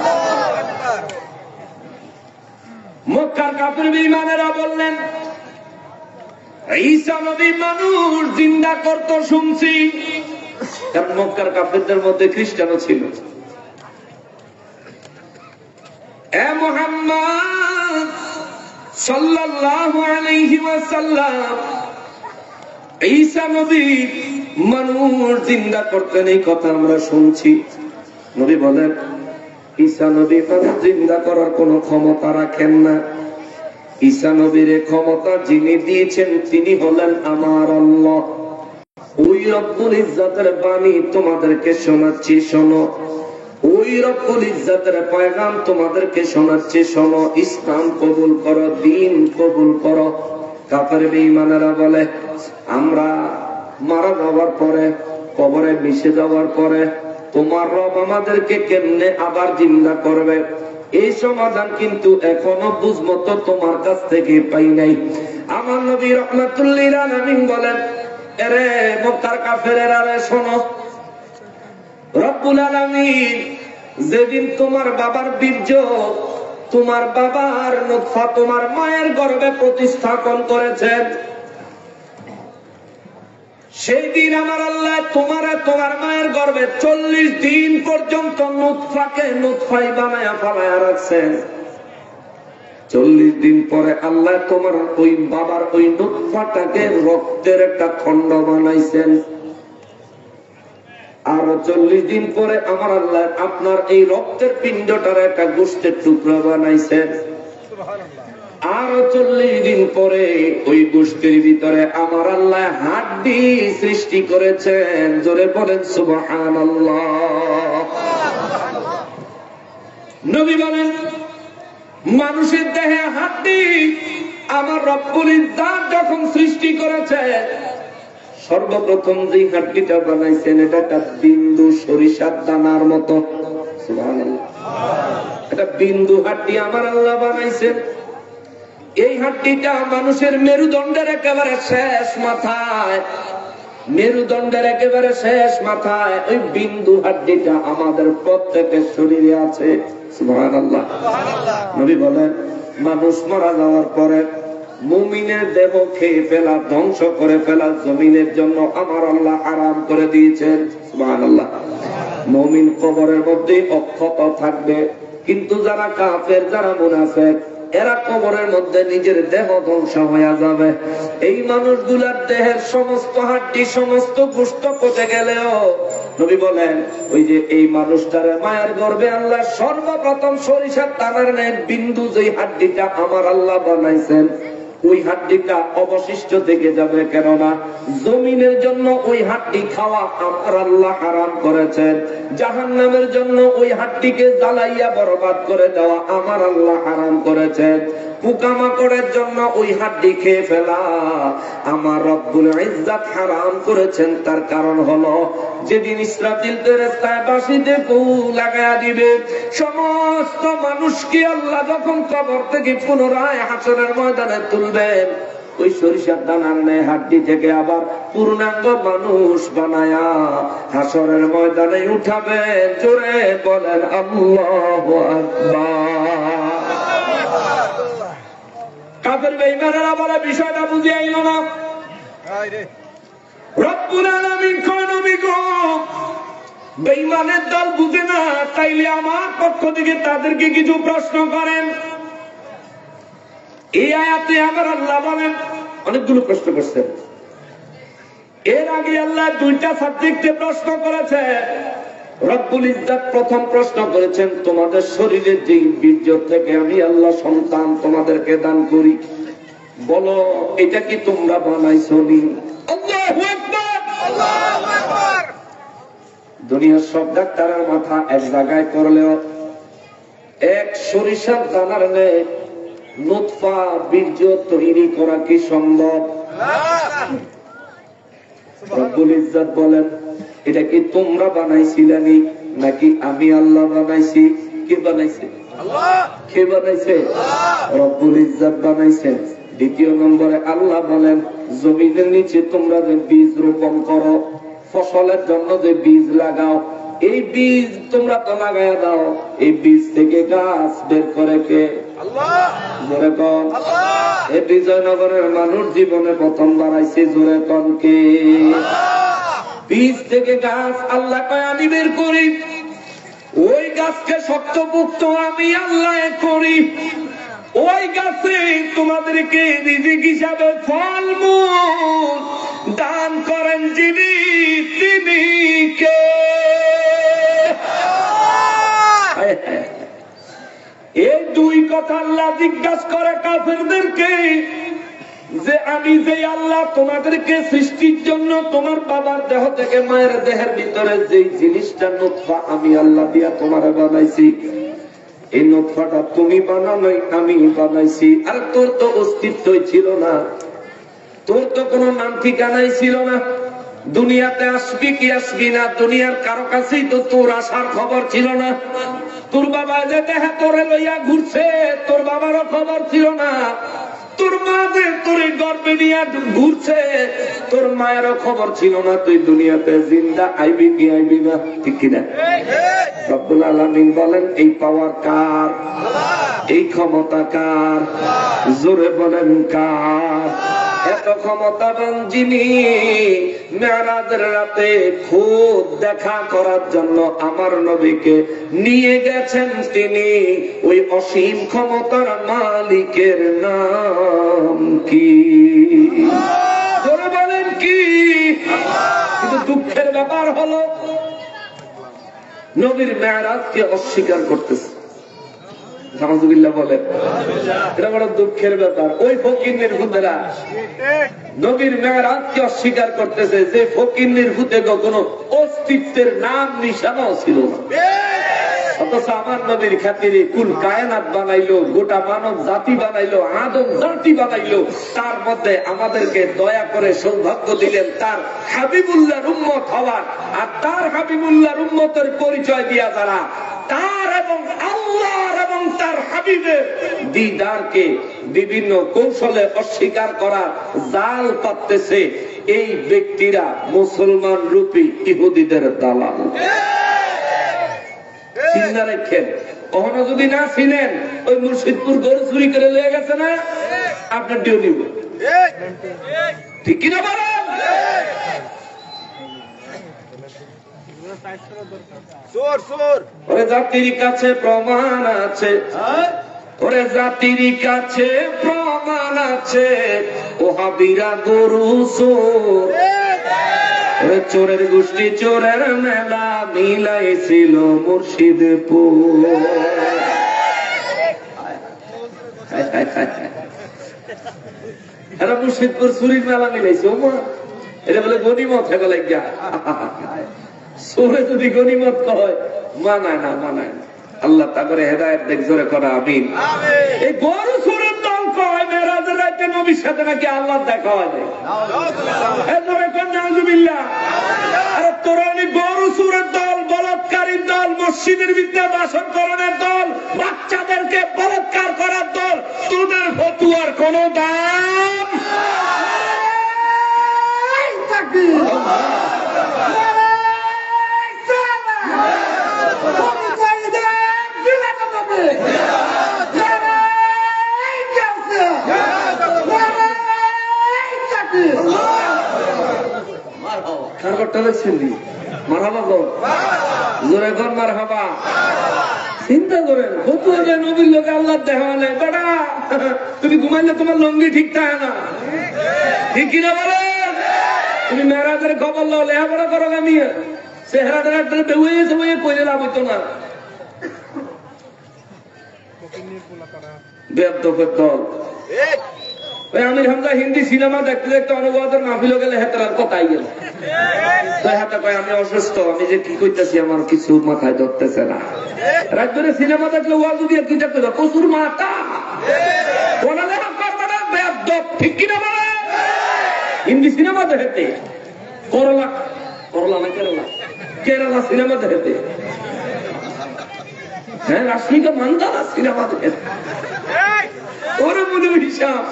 মক্কার কাফির বেঈমানেরা বললেন, ঈসা নবী মানুষ জিন্দা করত শুনছি। কারণ মক্কার কাফিরদের মধ্যে খ্রিস্টানও ছিল। এ মুহাম্মদ সাল্লাল্লাহু আলাইহি ওয়াসাল্লাম, ঈসা নবী মানুষ জিন্দা করতেন, এই কথা আমরা শুনছি। নবী বলেন, ঈসা নবী মানুষ জিন্দা করার কোনো ক্ষমতা রাখেন না। ঈসা নবীর ক্ষমতা যিনি দিয়েছেন তিনি হলেন আমার আল্লাহ। ওই রব্বুল ইজ্জতের বাণী তোমাদেরকে শোনাচ্ছি, শোনো। ওই রব্বুল ইজ্জতের পয়গাম তোমাদেরকে শোনাচ্ছি, শোনো। ইসলাম কবুল করো, দ্বীন কবুল করো। কাফের বেঈমানেরা বলে আমরা মারা যাওয়ার পরে, কবরে মিশে যাওয়ার পরে তোমার রব আমাদেরকে কেমনে আবার জিন্দা করবে? এই সমাধান কিন্তু এখনো বুঝমতো তোমার কাছ থেকে পাই নাই। আমার নবী রাহমাতুল লিল আলামিন বলেন, আরে মক্কার কাফেরেরা রে শোনো, রব্বুল আলামিন যেদিন তোমার বাবার বীর্য, তোমার বাবার নুতফা তোমার মায়ের গর্ভে প্রতিস্থাপন করেছেন, সেই দিন আমার আল্লাহ তোমার মায়ের গর্ভে 40 দিন পর্যন্ত নুতফাকে নুতফাই বানায়া ফালায়া রাখছেন। 40 দিন পরে আল্লাহ তোমার ওই বাবার ওই নুতফাটাকে রক্তের একটা খন্ড বানাইছেন। আর 40 দিন পরে আমার আল্লাহ আপনার এই রক্তের পিণ্ডটার একটা গোশতের টুকরা বানাইছেন। আর 40 দিন পরে ওই গোশতের ভিতরে আমার আল্লাহ হাড্ডি সৃষ্টি করেছেন। জোরে বলেন সুবহানাল্লাহ। নবী বলেন মানুষের দেহে হাড্ডি আমার রব্বুল ইজ্জত যখন সৃষ্টি করেছে, সর্বপ্রথম যে হাড্ডিটা বানাইছেন এটা একটা বিন্দু সরিষার দানার মতো। সুবহানাল্লাহ। এটা বিন্দু হাড্ডি আমার আল্লাহ বানাইছেন। এই হাড্ডিটা মানুষের মেরুদণ্ডের একেবারে শেষ মাথায়, মেরুদণ্ডের একেবারে শেষ মাথায় ওই বিন্দু হাড্ডিটা আমাদের প্রত্যেকের শরীরে আছে। সুবহানাল্লাহ। নবী বলেন মানুষ মারা যাওয়ার পরে মুমিনের দেহ খেয়ে ফেলা, ধ্বংস করে ফেলা জমিনের জন্য আমার আল্লাহ আরাম করে দিয়েছেন। সুবহানাল্লাহ। মুমিন কবরের মধ্যে অক্ষত থাকবে, কিন্তু যারা কাফের, যারা মুনাফিক, এরা কবরের মধ্যে নিজের দেহ ধ্বংস হয়ে যাবে। এই মানুষগুলার দেহের সমস্ত হাড্ডি, সমস্ত গোশত পচে গেলেও নবী বলেন ওই যে এই মানুষটার মায়ের গর্ভে আল্লাহ সর্বপ্রথম সরিষার দানার ন্যায় বিন্দু যেই হাড্ডিটা আমার আল্লাহ বানাইছেন, ওই হাড্ডিটা অবশিষ্ট থেকে যাবে। কেননা জমিনের জন্য ওই হাড্ডি খাওয়া আমার আল্লাহ হারাম করেছেন, জাহান্নামের জন্য ওই হাড্ডিকে জ্বালাইয়া বরবাদ করে দেওয়া আমার আল্লাহ হারাম করেছেন, পোকামাকড়ের জন্য ওই হাড্ডি খেয়ে ফেলা আমার রব্বুল ইজ্জত হারাম করেছেন। তার কারণ হলো যেদিন ইসরাফিল ফেরেশতায় বাঁশিতে ফু লাগায়া দিবে, সমস্ত মানুষকে আল্লাহ যখন কবর থেকে পুনরায় হাসরের ময়দানে তুলবেন, ওই সরিষার দানার ন্যায় হাড্ডি থেকে আবার পূর্ণাঙ্গ মানুষ বানায়া হাসরের ময়দানে উঠাবেন। জোরে বলেন আল্লাহু আকবার। কাফের বেঈমানেরা বলে বিষয়টা বুঝে আইল না। রব্বুল আলামিন কয় নবী গো, বেঈমানের দল বুঝে না, তাইলে আমার পক্ষ থেকে তাদেরকে কিছু প্রশ্ন করেন। এই আয়াতে আমার আল্লাহ বলেন অনেকগুলো প্রশ্ন করছেন। এর আগে আল্লাহ 2টা সাবজেক্টে প্রশ্ন করেছে। রব্বুল ইজ্জত প্রথম প্রশ্ন করেছেন তোমাদের শরীরের যে বীর্য থেকে আমি আল্লাহ সন্তান তোমাদেরকে দান করি, বলো এটা কি তোমরা বানাইছো নি? আল্লাহু আকবার, আল্লাহু আকবার। দুনিয়ার সব ডাক্তারের মাথা এক জায়গায় করলেও এক সরিষার দানার ন্যায় নুতফা বীর্য তৈরি করা কি সম্ভব? রব্বুল ইজ্জত বলেন এটা কি তোমরা বানাইছিলেন নাকি আমি আল্লাহ বানাইছি? কে বানাইছে? আল্লাহ। কে বানাইছে? রব্বুল ইজ্জত বানাইছেন। দ্বিতীয় নম্বরে আল্লাহ বলেন জমিনের নিচে তোমরা যে বীজ রোপণ করো, ফসলের জন্য যে বীজ লাগাও, এই বীজ তোমরা তো লাগাইয়া দাও, এই বীজ থেকে গাছ বের করে কে? আল্লাহ। জোরে কন আল্লাহ। এই বিজয়নগরের মানুষ জীবনে প্রথমবার আইছে, জোরে কন কে? বীজ থেকে গাছ আল্লাহ কয় আমি বের করি, ওই গাছকে শক্তপুক্ত আমি আল্লাহ করি, ওই গাছে তোমাদেরকে রিজিক হিসাবে ফলমূল দান করেন যিনি, তিনি কে? এই দুই কথা আল্লাহ জিজ্ঞাসা করে কাফেরদেরকে যে আমি যে আল্লাহ তোমাদেরকে সৃষ্টির জন্য তোমার বাবার দেহ থেকে মায়ের দেহের ভিতরে যে জিনিসটা নুতফা আমি আল্লাহ দিয়া তোমার বানাইছি, এই নুতফাটা তুমি বানাও নাই, আমি বানাইছি। আর তোর তো অস্তিত্বই ছিল না, তোর তো কোনো নাম ঠিকানাই ছিল না। দুনিয়াতে আসবি কি আসবি না, দুনিয়ার কারো কাছেই তো তোর আসার খবর ছিল না। তোর বাবা যে দেহে তোরে লইয়া ঘুরছে, তোর বাবারও খবর ছিল না। তোর মা যে তোর গর্বে নিয়ে ঘুরছে, তোর মায়েরও খবর ছিল না তুই দুনিয়াতে জিন্দা আইবি কি আইবি না, ঠিক কিনা? রব্বুল আলামিন বলেন এই পাওয়ার কার, এই ক্ষমতা কার? জোরে বলেন কার? এত ক্ষমতাবান যিনি মেরাজের রাতে খুব দেখা করার জন্য আমার নবীকে নিয়ে গেছেন, তিনি ওই অসীম ক্ষমতার মালিকের নাম কি? জোরে বলেন কি? কিন্তু দুঃখের ব্যাপার হলো নবীর মেরাজকে অস্বীকার করতেছে। নাউযুবিল্লাহ বলেন, এটা বড় দুঃখের ব্যাপার। ওই ফকির ভূতেরা নবীর মেরাজকে অস্বীকার করতেছে, যে ফকির ভূতে কোনো অস্তিত্বের নাম নিশানাও ছিল না। অথচ আমার নবীর খাতিরে কুল কায়নাত বানাইলো, গোটা মানব জাতি বানাইলো, আদম জাতি বানাইলো, তার মধ্যে আমাদেরকে দয়া করে সৌভাগ্য দিলেন তার হাবিবুল্লাহর উম্মত হওয়ার। আর তার হাবিবুল্লাহর উম্মতের পরিচয় দিয়া যারা তার এবং আল্লাহর এবং তার হাবিবের দিদারকে বিভিন্ন কৌশলে অস্বীকার করার জাল পাততেছে, এই ব্যক্তিরা মুসলমান রূপী ইহুদিদের দালাল। চিন্তা রাখেন, কখনো যদি না ছিলেন ওই মুর্শিদপুর গরু চুরি করে লয়ে গেছে না, আপনার ডিউ নিব, ঠিক কিনা বলেন? ওরে জাতির কাছে প্রমাণ আছে, ওরে জাতির কাছে প্রমাণ আছে, ওহাবিরা গরু চোর। ওরে চোরের গোষ্ঠী চোরের মেলা মিলাইছিল মুর্শিদপুর। এরা মুর্শিদপুর চুরির মেলা মিলাইছে, এটা বলে গনিমত হয়ে গেল। চোরে যদি গনিমত হয় মানায় না, মানায় না। আল্লাহ তারপরে হেদায়েত দেখ, জোরে করা আমিন। এই গরু চোরের দল কয় মেরাজের রাতে নবীর সাথে নাকি আল্লাহ দেখা হয় নাই। আরে তোরা গরু চোরের দল, বলৎকারীর দল, মসজিদের ভিতরে বাসন করণের দল, বাচ্চাদেরকে বলৎকার করার দল, তোদের ফতুয়ার কোন দাম? চিন্তা করেন, নবীর লোকে আল্লাহ দেখা নেই। বেটা তুমি ঘুমাইলে তোমার লঙ্গি ঠিক থাকে না, ঠিক কিনা বলেন? তুমি মেরাজের খবর লো, লেখাপড়া করো, আমি চেহারাটা বেউয়েছে বইয়ে কইলে লাভ হইতো না। বেদবের দল। ওই আমির হামজা হিন্দি সিনেমা দেখতে দেখতে অনুবাদের মাহফিল গেলে হেতার কথাই গেল। হাতে কয় আমি অসুস্থ, আমি যে কি করতেছি আমার কিছু মাথায় ধরতেছে না। রাত ধরে সিনেমা দেখলে ওয়াজু দিয়ে কি দেখতে প্রচুর মাথা পড়ালেখা করবে না, বেদব, ঠিক কিনা বলে? হিন্দি সিনেমা দেখতে করলা, করলা না কেরলা, কেরলা সিনেমা দেখতে, হ্যাঁ রাশমিকা মান্দানা সিনেমা দেখতে। ওরে মনে হিসাব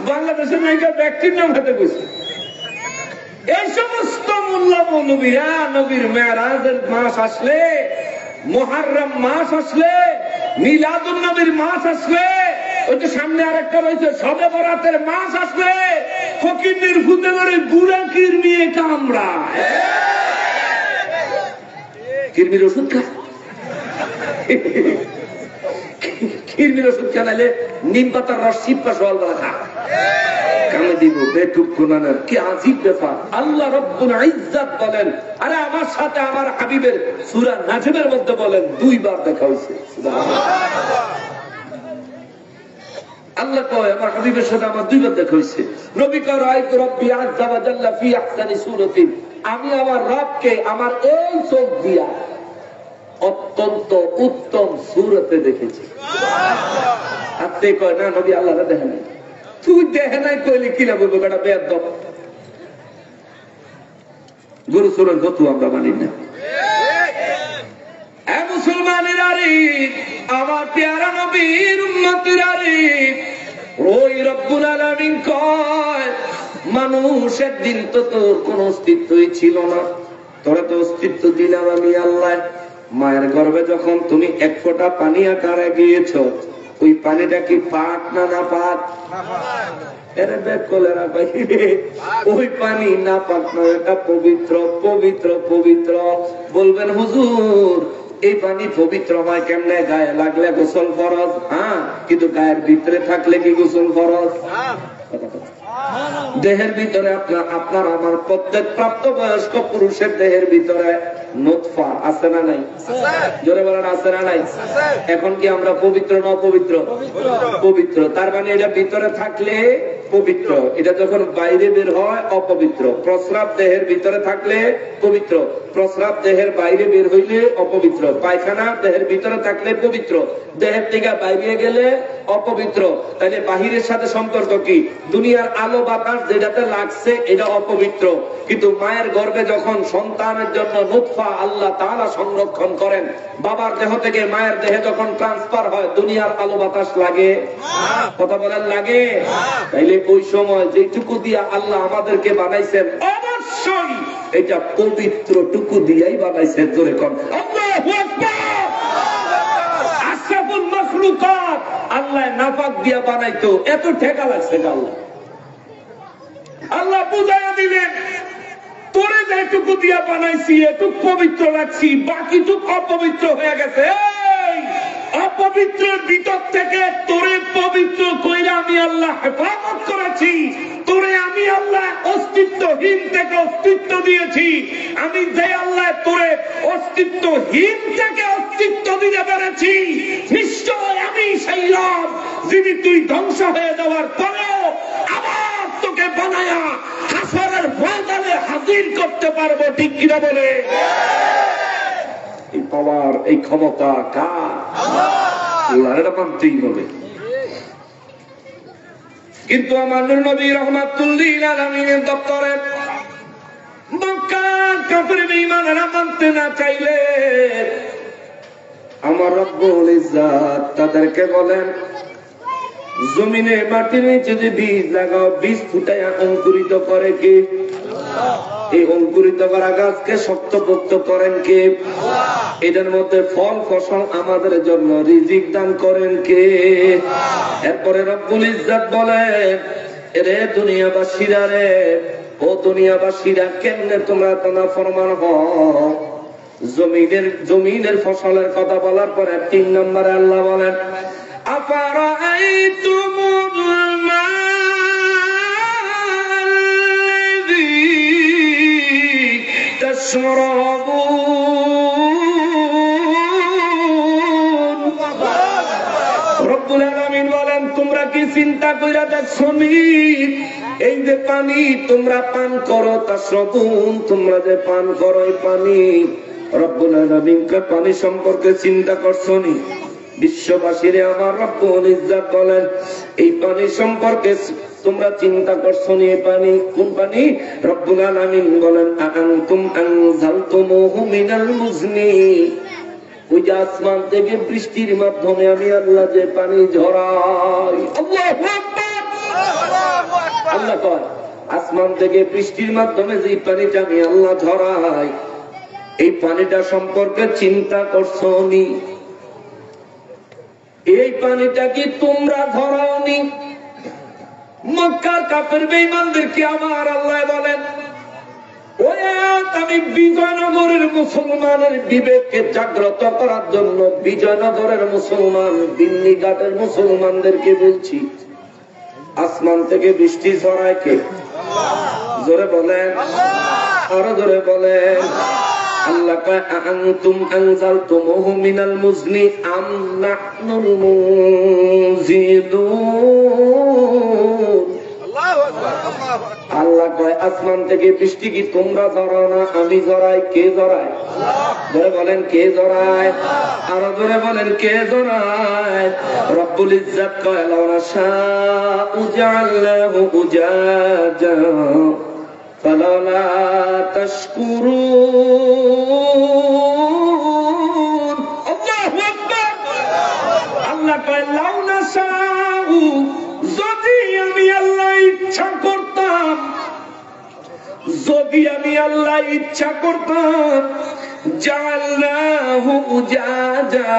বাংলাদেশের নায়িকা ব্যক্তির নাম হাতে বসে। এই সমস্ত মোল্লা মৌলবীরা নবীর মেরাজের মাস আসলে, মুহররম মাস আসলে, মিলাদুন নবীর মাস আসলে, ওই তো সামনে আরেকটা রয়েছে শবে বরাতের মাস আসলে, ফকিরের ভূতে ধরে বুড়া কিরমিয়ে কামড়ায়। কিরমির ওষুধ খায়, কিরমির ওষুধ খানাইলে নিম পাতার রস শিবকা সকালবেলা খা, কামে করে দিব। বেকুব গুনাহগার, কি আজীব ব্যাপার। আল্লাহ রব্বুল ইজ্জত বলেন, আরে আমার সাথে আমার হাবিবের সূরা নাজমের মধ্যে বলেন 2 বার দেখা হয়েছে। আল্লাহ কয় আমার হাবিবের সাথে আমার 2 বার দেখা হয়েছে। নবী কয় রাআইতু রাব্বি আযজা ওয়া জাল্লা ফি আহসানি সূরাতিন, আমি আমার রবকে আমার এই চোখ দিয়া অত্যন্ত উত্তম সূরতে দেখেছি। আপনি কয় না নবী আল্লাহরে দেখেন নাই। তুই দেখে নাই কইলে কি না বলবো, বেটা বেয়াদব। গুরু সুরের কত আমরা মানি না। এ মুসলমানেরা রে, আমার পেয়ারা নবীর উম্মতেরা রে, ওই রব্বুল আলামিন কয় মানুষের দিন তো তোর কোন অস্তিত্বই ছিল না, তোরা তো অস্তিত্ব দিলাম আমি আল্লাহ। মায়ের গর্ভে যখন তুমি 1 ফোঁটা পানি আকারে গিয়েছ, ওই পানিটা কি পাক না না পাক? এরে বেকলেরা ভাই, ওই পানি না পাক না, এটা পবিত্র পবিত্র পবিত্র। বলবেন হুজুর এই পানি পবিত্র হয় কেমনে? গায়ে লাগলে গোসল ফরজ, হ্যাঁ, কিন্তু গায়ের ভিতরে থাকলে কি গোসল ফরজ? দেহের ভিতরে আপনার আমার প্রত্যেক প্রাপ্তবয়স্ক পুরুষের দেহের ভিতরে নুতফা আছে না নাই? জোরে বলেন আছে না নাই? এখন কি আমরা পবিত্র না অপবিত্র? পবিত্র। তার মানে এটা ভিতরে থাকলে পবিত্র, এটা যখন বাইরে বের হয় অপবিত্র। প্রস্রাব দেহের ভিতরে থাকলে পবিত্র, প্রস্রাব দেহের বাইরে বের হইলে অপবিত্র। পায়খানা দেহের ভিতরে থাকলে পবিত্র, দেহের থেকে বাইরে গেলে অপবিত্র। তাহলে বাহিরের সাথে সম্পর্ক কি? দুনিয়ার আলো বাতাস যেটাতে লাগছে এটা অপবিত্র, কিন্তু মায়ের গর্ভে যখন সন্তানের জন্য নুতফা আল্লাহ তাআলা সংরক্ষণ করেন, বাবার দেহ থেকে মায়ের দেহে যখন ট্রান্সফার হয়, দুনিয়ার আলো বাতাস লাগে? কথা বলেন লাগে? তাইলে ওই সময় যেটুকু দিয়া আল্লাহ আমাদেরকে বানাইছেন, অবশ্যই এটা পবিত্র টুকু দিয়াই বানাইছেন। জোরে কোন আল্লাহু আকবার। আশরাফুল মাখলুকাত আল্লাহ নাপাক দিয়া বানাইতো, এত ঠেকা লাগছে আল্লাহ। আল্লাহ বুঝাইয়া দিলেন তোরে যেটুকু দিয়া বানাইছি এটুক পবিত্র রাখছি, বাকিটুক অপবিত্র হয়ে গেছে। এই অপবিত্রের ভিতর থেকে তোরে পবিত্র কইরা আমি আল্লাহ হেফাজত করেছি। তোরে আমি আল্লাহ অস্তিত্বহীন থেকে অস্তিত্ব দিয়েছি। আমি যে আল্লাহ তোরে অস্তিত্বহীন থেকে অস্তিত্ব দিতে পেরেছি, নিশ্চয় আমি সেই রব যিনি তুই ধ্বংস হয়ে যাওয়ার পরেও আবার তোকে বানায়া হাসরের ময়দানে হাজির করতে পারবো। ঠিক কিনা বলে? এই পাওয়ার, এই ক্ষমতা কার? আল্লাহর। এটা মানতেই হবে। কিন্তু আমার নবী রাহমাতুল লিল আলামিনের দপ্তরে মক্কার কাফির বেঈমানেরা মানতে না চাইলে আমার রব্বুল ইজ্জত তাদেরকে বলেন, জমিনে মাটির নিচে যে বীজ লাগাও, বীজ ফুটাইয়া অঙ্কুরিত করে কে? এই অঙ্কুরিত করা গাছকে শক্তপোক্ত করেন কে? এটার মধ্যে ফল ফসল আমাদের জন্য রিজিক দান করেন কে? এরপরে রব্বুল ইজ্জত বলেন, রে দুনিয়াবাসীরা রে, ও দুনিয়াবাসীরা, কেমনে তোমরা নাফরমান হও? জমিনের ফসলের কথা বলার পরে 3 নম্বরে আল্লাহ বলেন, আফারাআইতুমুল মাল্লাযী তাশরাবুন। রব্বুল আলামিন বলেন, তোমরা কি চিন্তা কইরা দেখছো নি এই যে পানি তোমরা পান করো, তাশরাবুন, তোমরা যে পান করো এই পানি, রব্বুল আলামিন কে পানি সম্পর্কে চিন্তা করছো নি? বিশ্ববাসীরে আমার রব্বুল ইজ্জত বলেন, এই পানি সম্পর্কে তোমরা চিন্তা করছো নি? এই পানি কোন পানি? রব্বুল আলামিন বলেন, আনতুম আনজালতুমুহু মিনাল মুজনি, ওই যে আসমান থেকে বৃষ্টির মাধ্যমে আমি আল্লাহ যে পানি ঝরাই। আল্লাহু আকবার। আল্লাহ কয়, আসমান থেকে বৃষ্টির মাধ্যমে যে পানিটা আমি আল্লাহ ঝরাই, এই পানিটা সম্পর্কে চিন্তা করছো নি? এই পানিটা কি তোমরা ধরাওনি? মক্কার কাফের বেঈমানদেরকে আমার আল্লাহ বলেন, ওই আয়াত আমি বিজয়নগরের মুসলমানের বিবেককে জাগ্রত করার জন্য বিজয়নগরের মুসলমান, দিল্লি ঘাটের মুসলমানদেরকে বলছি। আসমান থেকে বৃষ্টি ঝরায় কে? জোরে বলেন, আরো জোরে বলেন। আল্লাহ কয় আনতুম আনজালতুমুহু মিনাল মুজনি আম নাহনুল মুনজিলুন। আল্লাহ কয় আসমান থেকে বৃষ্টি কি তোমরা ঝরাও না, আমি ঝরাই। কে ঝরায়? জোরে বলেন, কে ঝরায়? আরো জোরে বলেন, কে ঝরায়? রব্বুল ইজ্জত কয় লাউ নাশাউ জাআলনাহু উজাজা ফালাউলা তাশকুরুন। আল্লাহু আকবার। আল্লাহ কয় লাউ নাশাউ, যদি আমি আল্লাহ ইচ্ছা করতাম, যদি আমি আল্লাহ ইচ্ছা করতাম, জাআলনাহু উজাজা,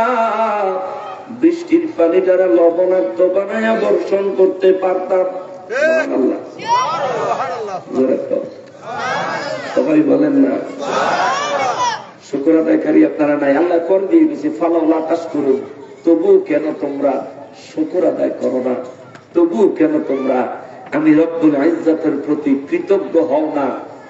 বৃষ্টির পানি দ্বারা লবণাক্ত বানায়া বর্ষণ করতে পারতাম। সুবহানাল্লাহ, জোরে তো সবাই বলেন না। শুকর আদায়কারী আপনারা নাই, আল্লাহ কর দিয়ে দিয়েছে। ফালাউলা তাশকুরুন, তবু কেন তোমরা শুকর আদায় করো না? তবু কেন তোমরা আমি রব্বুল ইজ্জতের প্রতি কৃতজ্ঞ হও না?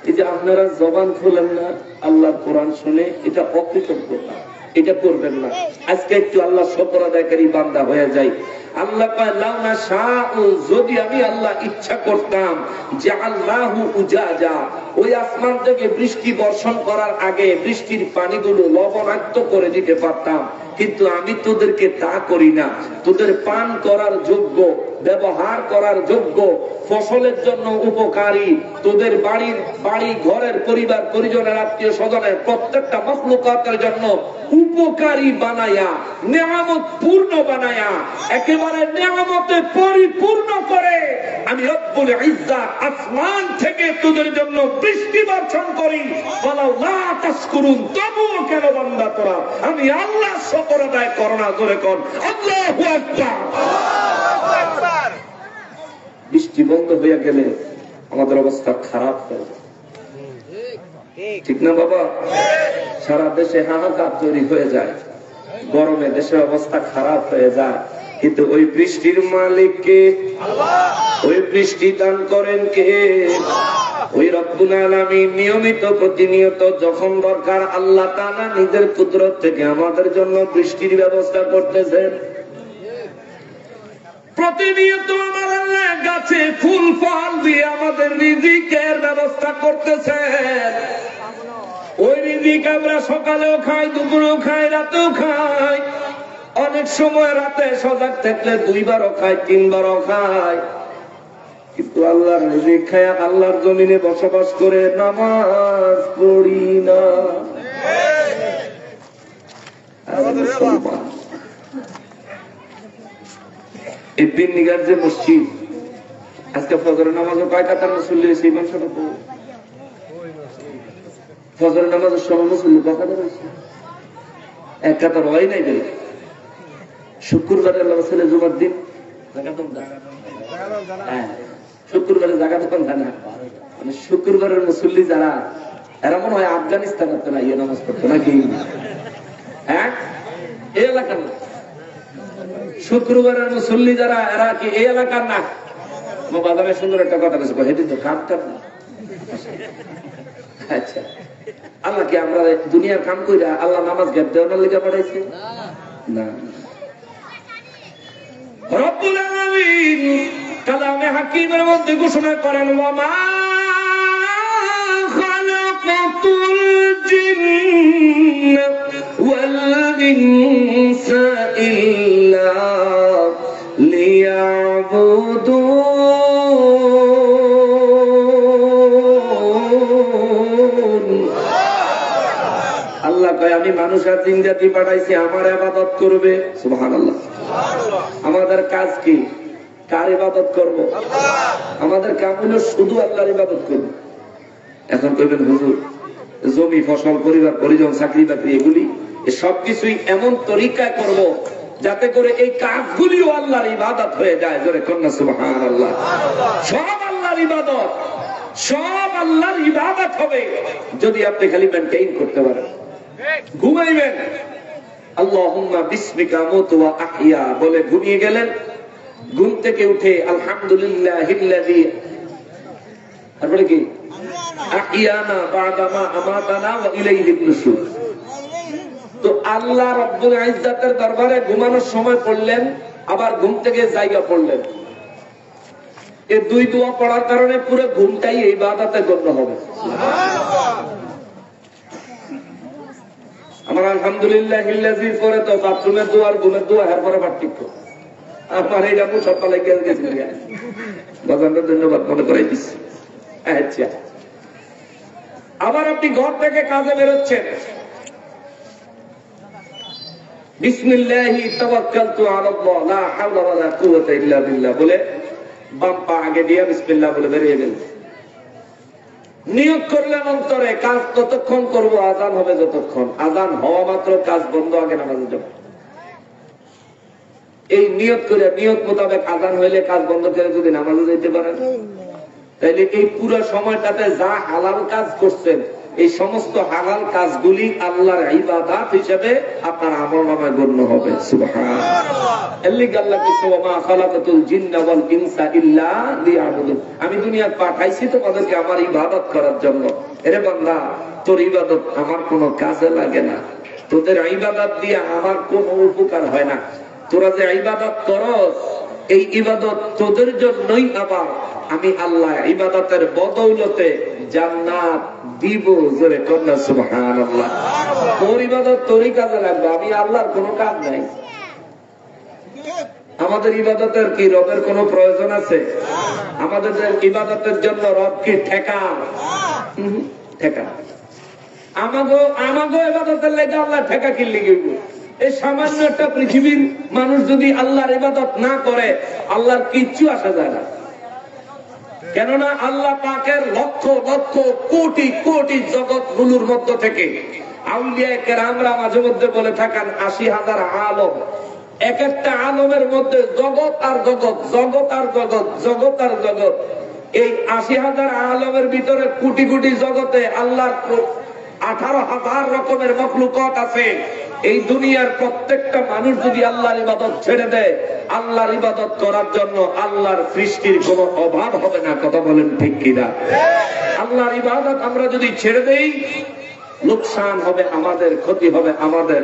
এই যে আপনারা জবান খুলেন না আল্লাহর কোরআন শুনে, এটা অকৃতজ্ঞতা, এটা করবেন না। আজকে একটু আল্লাহ শুকর আদায়কারী বান্দা হয়ে যাই। আল্লাহ কয় লাউ নাশাউ, যদি আমি আল্লাহ ইচ্ছা করতাম, জাআলনাহু উজাজা, ওই আসমান থেকে বৃষ্টি বর্ষণ করার আগে বৃষ্টির পানিগুলো লবণাক্ত করে দিতে পারতাম। কিন্তু আমি তোদেরকে তা করি না। তোদের পান করার যোগ্য, ব্যবহার করার যোগ্য, ফসলের জন্য উপকারী, তোদের বাড়ি ঘরের পরিবার পরিজনের আত্মীয় স্বজনের প্রত্যেকটা মাখলুকাতের জন্য উপকারী বানায়া, নেয়ামত পূর্ণ বানায়া, একেবারে নেয়ামতে পরিপূর্ণ করে আমি রব্বুল ইজ্জত আসমান থেকে তোদের জন্য বৃষ্টি বর্ষণ করি। ফালাউলা তাশকুরুন, তবুও কেন বান্দা তোরা আমি আল্লাহ শুকর আদায় করো না? জোরে কর আল্লাহু আকবার। বৃষ্টি বন্ধ হয়ে গেলে আমাদের অবস্থা খারাপ হয়ে যায়, ঠিক না বাবা? সারা দেশে হাহাকার তৈরি হয়ে যায়, গরমে দেশের অবস্থা খারাপ হয়ে যায়। কিন্তু ওই বৃষ্টির মালিক কে? ওই বৃষ্টি দান করেন কে? ওই রব্বুল আলামিন। নিয়মিত প্রতিনিয়ত যখন দরকার আল্লাহ তাআলা নিজের কুদরত থেকে আমাদের জন্য বৃষ্টির ব্যবস্থা করতেছেন। প্রতিনিয়ত আমার আল্লাহ গাছে ফুল ফল দিয়ে আমাদের রিজিকের ব্যবস্থা করতেছেন। ওই রিজিক আমরা সকালেও খাই, দুপুরেও খাই, রাতেও খাই। অনেক সময় রাতে সজাগ থাকলে 2 বারও খাই, 3 বারও খাই। কিন্তু আল্লাহর রিজিক খায় আল্লাহর জমিনে বসবাস করে নামাজ পড়ি না। এই বিন্নিগার যে মসজিদ, আজকে ফজরের নামাজও কয় কাতার মুসল্লি হয়েছে? ইমাম সাহেব ফজরের নামাজের সময় মুসল্লি কয় কাতার হয়েছে? 1 কাতার হয় নাই। বলে শুক্রবারে আল্লাহ ছেলে জুমার দিন শুক্রবারে জায়গা দোকান জানা, মানে শুক্রবারের মুসল্লি যারা, এরা মনে হয় আফগানিস্তান হতো না, ইয়ে নামাজ পড়তো নাকি? হ্যাঁ, এই এলাকার না। শুক্রবারের মুসল্লি যারা, এরা কি এই এলাকার না? বাজারে সুন্দর একটা কথা বলছে, হেঁটে তো কাম কাম না। আচ্ছা, আল্লাহ কি আমরা দুনিয়ার কাম কইরা আল্লাহ নামাজ গ্যাপ দেওয়ার লেগে পাঠাইছে? না। রব্বুল আলামিন কালামে হাকিমের মধ্যে ঘোষণা করেন, ওয়া মা খালাকাতুল জিন্না ওয়াল ইনসা ইল্লা লিয়াবুদুন। আল্লাহ কয় আমি মানুষ আর জিন জাতি পাঠাইছি আমার ইবাদত করবে। সুবহানাল্লাহ। আমাদের কাজ কি? কার ইবাদত করব? আমাদের কাম হলো শুধু আল্লাহর ইবাদত করব। এখন কইবেন হুজুর, জমি ফসল পরিবার পরিজন চাকরি বাকরি এগুলি সবকিছুই এমন তরিকায় করব যাতে করে এই কাজগুলিও আল্লাহর ইবাদত হয়ে যায়। জোরে কন্যা সুবহানাল্লাহ। সব আল্লাহর ইবাদত, সব আল্লাহর ইবাদত হবে যদি আপনি খালি মেইনটেইন করতে পারেন। ঘুমাইবেন আল্লাহুম্মা বিসমিকা আমুতু ওয়া আহইয়া বলে ঘুমিয়ে গেলেন, ঘুম থেকে উঠে আলহামদুলিল্লাহিল্লাযী, তারপরে কি আহিয়ানা বা'দামা আমাতানা ওয়া ইলাইহিন নুশুর। তো আল্লাহ রাব্বুল ইজ্জাতের দরবারে ঘুমানোর সময় পড়লেন, আবার ঘুম থেকে জায়গা পড়লেন। এই দুই দোয়া পড়ার কারণে পুরো ঘুমটাই ইবাদতে গণ্য হবে। আমার আলহামদুলিল্লাহিল্লাযী পরে তো বাথরুমের দোয়া আর ঘুমের দোয়া এর পরে পার্থক্য। আমার এইটা মুখ সকালে গেছে বাজানোর ধন্যবাদ মনে করাই দিচ্ছি। আচ্ছা, আবার আপনি ঘর থেকে কাজে বেরোচ্ছেন, বিসমিল্লাহি তাওয়াক্কালতু আলাল্লাহ লা হাওলা ওয়ালা কুওয়াতা ইল্লা বিল্লাহ বলে বাম পা আগে দিয়ে বিসমিল্লাহ বলে বেরিয়ে গেলেন। নিয়ত করলেন অন্তরে কাজ ততক্ষণ করবো আযান হবে যতক্ষণ, আযান হওয়া মাত্র কাজ বন্ধ, আগে নামাজে যাব। এই নিয়ত করে নিয়ত মোতাবেক আযান হইলে কাজ বন্ধ করে যদি নামাজে যেতে পারেন, তাইলে এই পুরো সময়টাতে যা হালাল কাজ করছেন এই সমস্ত হালাল কাজগুলি আল্লাহর ইবাদত হিসেবে আপনার আমলনামায় গণ্য হবে। সুবহানাল্লাহ। আল্লাহ কইছে ওয়া মা খালাকাতুল জিন্না ওয়াল ইনসা ইল্লা লিয়াবুদুন, আমি দুনিয়া পাঠাইছি তোমাদেরকে আমার ইবাদত করার জন্য। এরে বান্দা, তোর ইবাদত আমার কোনো কাজে লাগে না, তোদের ইবাদত দিয়ে আমার কোনো উপকার হয় না। তোরা যে ইবাদত করস এই ইবাদত তোদের জন্যই, আবার আমি আল্লাহ ইবাদতের বদৌলতে জান্নাত দিব। জোরে কন্যা সুবহানাল্লাহ। তোর ইবাদত তোরই কাজে লাগবে, আমি আল্লাহর কোনো কাজ নাই। আমাদের ইবাদতের কি রবের কোনো প্রয়োজন আছে? আমাদের ইবাদতের জন্য রব কি ঠেকা? ঠেকা আমাগো ইবাদতের লেগে আল্লাহ ঠেকা কি লিখে? এই সামান্য একটা পৃথিবীর মানুষ যদি আল্লাহর ইবাদত না করে আল্লাহর কিচ্ছু আসা যায় না। কেননা আল্লাহ পাকের লক্ষ লক্ষ কোটি কোটি জগৎ গুলোর মধ্য থেকে আউলিয়া কেরামরা মাঝে মধ্যে বলে থাকেন ৮০,০০০ আলম। এক একটা আলমের মধ্যে জগৎ আর জগৎ, জগৎ আর জগৎ, জগৎ আর জগৎ। এই ৮০,০০০ আলমের ভিতরে কোটি কোটি জগতে আল্লাহর ১৮,০০০ রকমের মখলুকাত আছে। এই দুনিয়ার প্রত্যেকটা মানুষ যদি আল্লাহর ইবাদত ছেড়ে দেয়, আল্লাহর ইবাদত করার জন্য আল্লাহর সৃষ্টির কোনো অভাব হবে না। কথা বলেন ঠিক কিনা? আল্লাহর ইবাদত আমরা যদি ছেড়ে দেই, লোকসান হবে আমাদের, ক্ষতি হবে আমাদের।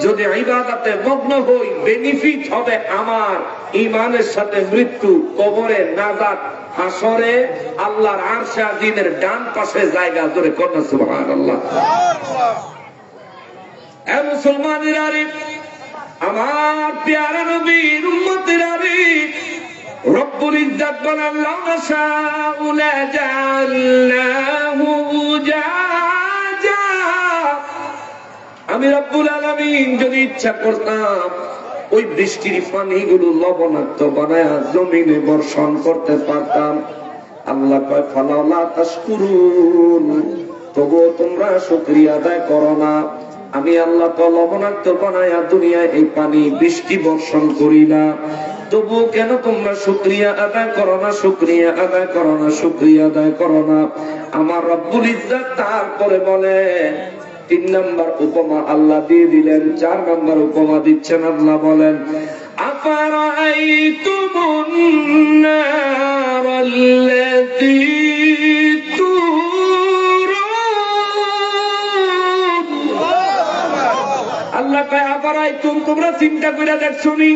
যদি ইবাদতে মগ্ন হই, বেনিফিট হবে আমার। ঈমানের সাথে মৃত্যু, কবরে নাজাত, হাসরে আল্লাহর আরশে আজিমের ডান পাশে জায়গা। জোরে কন্যা সুবহানাল্লাহ। এ মুসলমানেরা রে, আমার প্যারা নবীর উম্মতেরা রে, রব্বুল ইজ্জত বলেন লাউ নাশাউ লাজাল্লাহু উজাজা, আমি রব্বুল আলামিন যদি ইচ্ছা করতাম ওই বৃষ্টির পানিগুলো লবণাক্ত বানায়া জমিনে বর্ষণ করতে পারতাম। আল্লাহ কয় ফালাউলা তাশকুরুন, তবুও তোমরা শুকরিয়া আদায় করো না। আমি আল্লাহ তো লবণাক্ত বানায়া দুনিয়ায় এই পানি বৃষ্টি বর্ষণ করি না, তবুও কেন তোমরা শুকরিয়া আদায় করো না? শুকরিয়া আদায় করো না, শুকরিয়া আদায় করো না। আমার রব্বুল ইজ্জত তারপরে বলে ৩ নম্বর উপমা আল্লাহ দিয়ে দিলেন। ৪ নম্বর উপমা দিচ্ছেন আল্লাহ, বলেন আফারাআইতুমুন নারাল্লাতী তুরুন। আল্লাহ কয় আফারাআইতুম, তোমরা চিন্তা করে দেখছনি,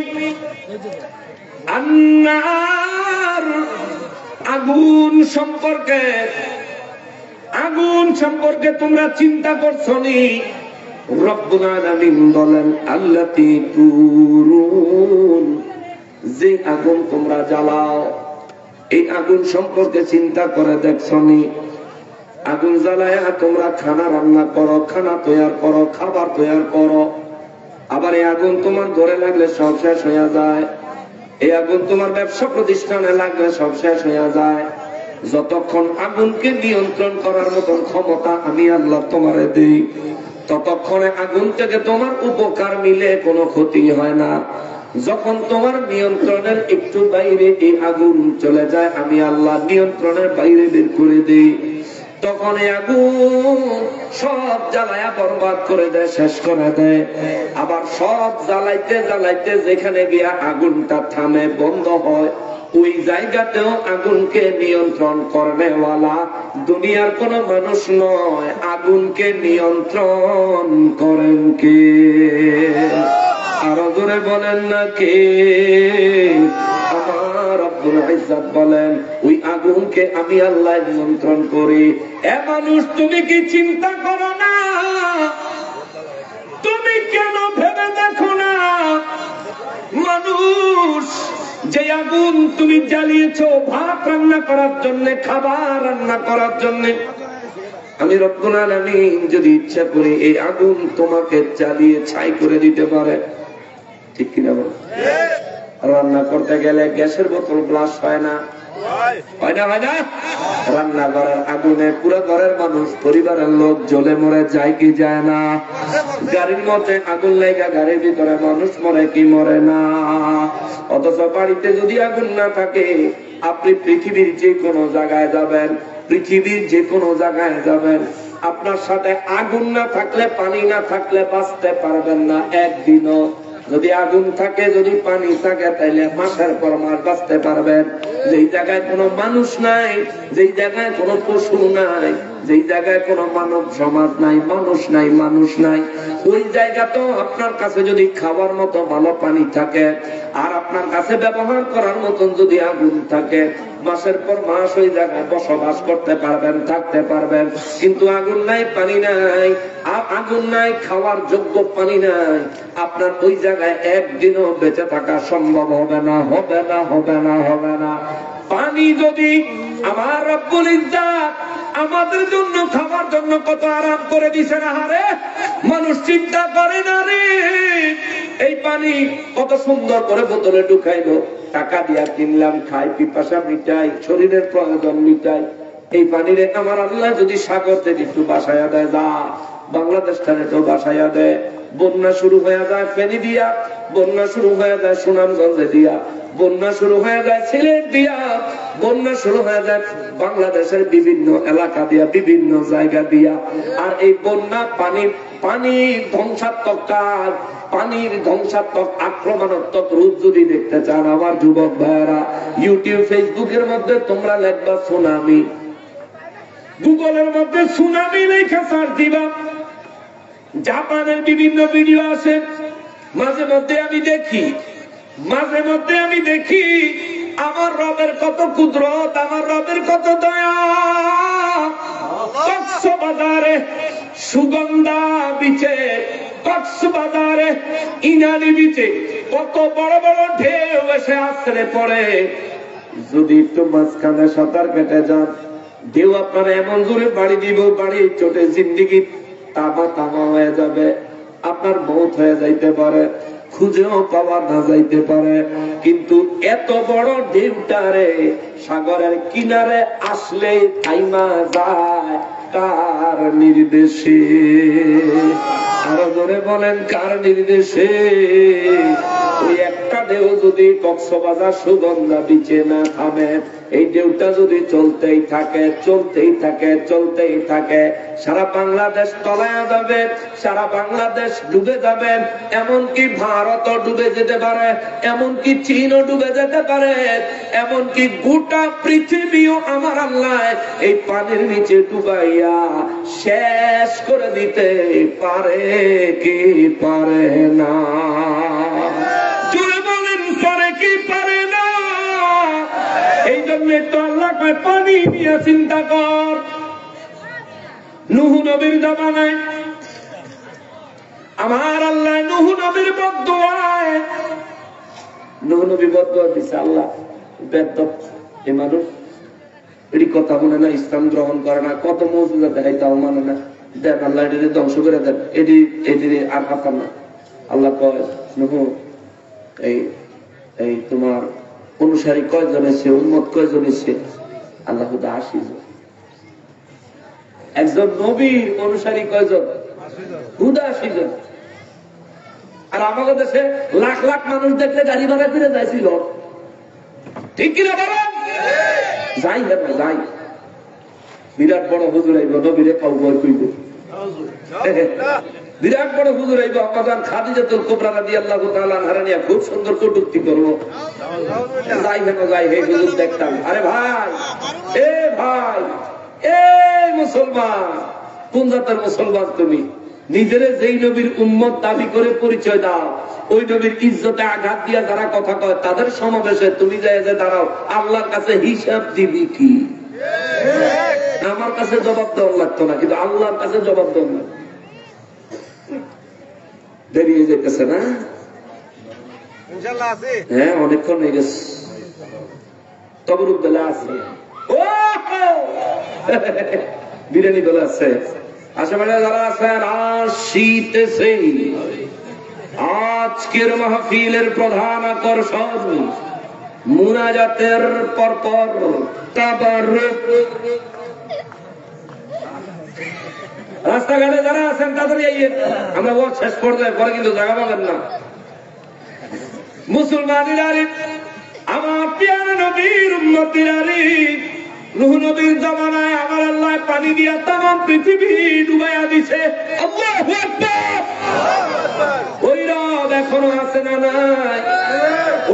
আন্নার আগুন সম্পর্কে, আগুন সম্পর্কে তোমরা চিন্তা করছনি? রব্বুল আলামিন বলেন আল্লাতী তুরুন, যে আগুন তোমরা জ্বালাও, এই আগুন সম্পর্কে চিন্তা করে দেখছনি? আগুন জ্বালায়া তোমরা খানা রান্না করো, খানা তৈয়ার করো, খাবার তৈয়ার করো। আবার এই আগুন তোমার ঘরে লাগলে সব শেষ হয়ে যায়। এই আগুন তোমার ব্যবসা প্রতিষ্ঠানে লাগলে সব শেষ হয়ে যায়। যতক্ষণ আগুনকে নিয়ন্ত্রণ করার মতন ক্ষমতা আমি আল্লাহ তোমারে দেই, ততক্ষণে আগুন থেকে তোমার উপকার মিলে কোনো ক্ষতি হয় না। যখন তোমার নিয়ন্ত্রণের একটু বাইরে এই আগুন চলে যায়, আমি আল্লাহ নিয়ন্ত্রণের বাইরে বের করে দেই। তখন আগুন সব জ্বালায়া বরবাদ করে দেয়, শেষ করে দেয়। আবার সব জ্বালাইতে জ্বালাইতে যেখানে গিয়া আগুনটা থামে, বন্ধ হয়, ওই জায়গাতেও আগুনকে নিয়ন্ত্রণ করেওয়ালা দুনিয়ার কোন মানুষ নয়, আগুনকে নিয়ন্ত্রণ করেন কে? আরো জোরে বলেন না কে? আমার রব্বুল ইজ্জত বলেন, ওই আগুনকে আমি আল্লাহ নিয়ন্ত্রণ করি। এ মানুষ, তুমি কি চিন্তা করো না? তুমি কেন ভেবে দেখো না? মানুষ যে আগুন তুমি জ্বালিয়েছো ভাত রান্না করার জন্য, খাবার রান্না করার জন্য, আমি রব্বুল আলামিন যদি ইচ্ছা করি এই আগুন তোমাকে জ্বালিয়ে ছাই করে দিতে পারে। ঠিক কিনা বল? রান্না করতে গেলে গ্যাসের বোতল ব্লাস্ট হয় না? হয় না? হয় না? রান্না করার আগুনে পুরো ঘরের মানুষ, পরিবারের লোক জ্বলে মরে যায় কি যায় না? গাড়ির মধ্যে আগুন লাগা গাড়ির ভিতরে মানুষ মরে কি মরে না? অথচ বাড়িতে যদি আগুন না থাকে, আপনি পৃথিবীর যে কোনো জায়গায় যাবেন, পৃথিবীর যে কোনো জায়গায় যাবেন, আপনার সাথে আগুন না থাকলে, পানি না থাকলে বাঁচতে পারবেন না একদিনও। যদি আগুন থাকে, যদি পানি থাকে, তাইলে মাসের পর মাস বাঁচতে পারবেন। যেই জায়গায় কোনো মানুষ নাই, যেই জায়গায় কোনো পশু নাই, যেই জায়গায় কোনো মানব সমাজ নাই, মানুষ নাই, মানুষ নাই, ওই জায়গা তো আপনার কাছে যদি খাওয়ার মতো ভালো পানি থাকে, আর আপনার কাছে ব্যবহার করার মতন যদি আগুন থাকে, মাসের পর মাস ওই জায়গায় বসবাস করতে পারবেন, থাকতে পারবেন। কিন্তু আগুন নাই, পানি নাই, আগুন নাই, খাওয়ার যোগ্য পানি নাই, আপনার ওই জায়গায় একদিনও বেঁচে থাকা সম্ভব হবে না, হবে না, হবে না, হবে না। পানি যদি আমার রব্বুল ইজ্জত আমাদের জন্য খাবার জন্য কত আরাম করে দিছে না হারে, মানুষ চিন্তা করে না রে। এই পানি কত সুন্দর করে বোতলে ঢুকাইলো, টাকা দিয়া কিনলাম, খাই, পিপাসা মিটাই, শরীরের প্রয়োজন মিটাই। এই পানিরে আমার আল্লাহ যদি সাগর থেকে একটু বাসায়া দেয়, যা বাংলাদেশ টানে তো বাসায়া দেয়, বন্যা শুরু হয়ে যায় ফেনী দিয়া, বন্যা শুরু হয়ে যায় সুনামগঞ্জে দিয়া, বন্যা শুরু হয়ে যায় সিলেট দিয়া, বন্যা শুরু হয়ে যায় বাংলাদেশের বিভিন্ন এলাকা দিয়া, বিভিন্ন জায়গা দিয়া। আর এই বন্যা পানির ধ্বংসাত্মক কাজ, পানির ধ্বংসাত্মক আক্রমণাত্মক রূপ যদি দেখতে চান আমার যুবক ভাইয়েরা, ইউটিউব ফেসবুকের মধ্যে তোমরা লেখবা সুনামি, গুগলের মধ্যে সুনামি লেখা সার্চ দিবা, জাপানের বিভিন্ন ভিডিও আছে। মাঝে মধ্যে আমি দেখি আমার রবের কত কুদরত, আমার রবের কত দয়া। কক্সবাজারে সুগন্ধা বিচে, কক্সবাজারে ইনানি বিচে কত বড় বড় ঢেউ এসে আছড়ে পড়ে। যদি একটু মাঝখানে সাঁতার কেটে যান, ঢেউ আপনারা এমন জোরে বাড়ি দিব, বাড়ি চোটে জিন্দিগি তামা হয়ে যাবে, আপনার মৌত হয়ে যাইতে পারে, খুঁজেও পাওয়া না যাইতে পারে। কিন্তু এত বড় ঢেউটারে সাগরের কিনারে আসলে থাইমা যায় কার নির্দেশে? আরো জোরে বলেন, কার নির্দেশে? ওই একটা ঢেউ যদি কক্সবাজার সুগন্ধা বিচে না থামে, এই ঢেউটা যদি চলতেই থাকে, চলতেই থাকে, চলতেই থাকে, সারা বাংলাদেশ তলায়া যাবে, সারা বাংলাদেশ ডুবে যাবে। এমনকি ভারতও ডুবে যেতে পারে, এমনকি চীনও ডুবে যেতে পারে, এমনকি গোটা পৃথিবীও আমার আল্লাহ এই পানির নিচে ডুবাইয়া শেষ করে দিতে পারে কি পারে না? জোরে বলেন, পারে কি পারে না? এই জন্য তো আল্লাহ কয়, পানি নিয়ে চিন্তা কর। নূহ নবীর জামানায় আমার আল্লাহ নূহ নবীর বদদুয়ায়, নূহ নবী বদদুয়া দিছে, আল্লাহ বেদ্দপ এই মানুষ, এটি কথা বলে না, ইসলাম গ্রহণ করে না, কত মৌজুদা দেয় তাও মানে না, দেন আল্লাহ এটি ধ্বংস করে দেন, এটি আর পাতাম না। আল্লাহ কয়, নূহ এই তোমার অনুসারী কয়জন এসে, উম্মত কয়জন এসে? আল্লাহ 80 জন। একজন নবীর অনুসারী কয়জন? 80 জন। আর আমাদের দেশে লাখ লাখ মানুষ দেখলে গাড়ি ভাড়া ফিরে যাইছিল, ঠিক কিনা বলেন? যাই যাই বিরাট বড় হুজুর আইব, নবীরে কাউ ভয় কইব। বিরাট বড় হুজুর আইব, আম্মাজান খাদিজাতুল কুবরা রাদিয়াল্লাহু তাআলা আনহা নিয়ে খুব সুন্দর কটূক্তি করব। যাই হেন যাই হে হুজুর দেখতাম। আরে ভাই, এ ভাই, এ মুসলমান, কোন জাতের মুসলমান তুমি? নিজের যেই নবীর উম্মত দাবি করে পরিচয় দাও, ওই নবীর ইজ্জতে আঘাত দিয়া যারা কথা কয় তাদের সমাবেশে তুমি যে দাঁড়াও, আল্লাহর কাছে হিসাব দিবি কি? আমার কাছে জবাব দেওয়ার লাগতো না, কিন্তু আল্লাহর কাছে জবাব দেওয়ার লাগতো। দেরি হয়ে যেতেছে না? হ্যাঁ, অনেকক্ষণ হয়ে গেছে। তবরুক বেলা আছে, বিরিয়ানি বেলা আছে, আশেপাশে যারা আছেন আসিতেছে। আজকের মাহফিলের প্রধান আকর্ষণ মুনাজাতের পরপর তাবারুক। রাস্তাঘাটে যারা আছেন তাড়াতাড়ি আইয়েন, আমরা ওয়াজ শেষ পর্যায়ে, পরে কিন্তু জায়গা পাবেন না। মুসলমানেরা, আমার প্রিয় নবীর উম্মতিরা, নূহ নবীর জামানায় আমার আল্লাহ পানি দিয়া তামাম পৃথিবী ডুবাইয়া দিছে। আল্লাহু আকবার। ওই রব এখনো আছে না নাই?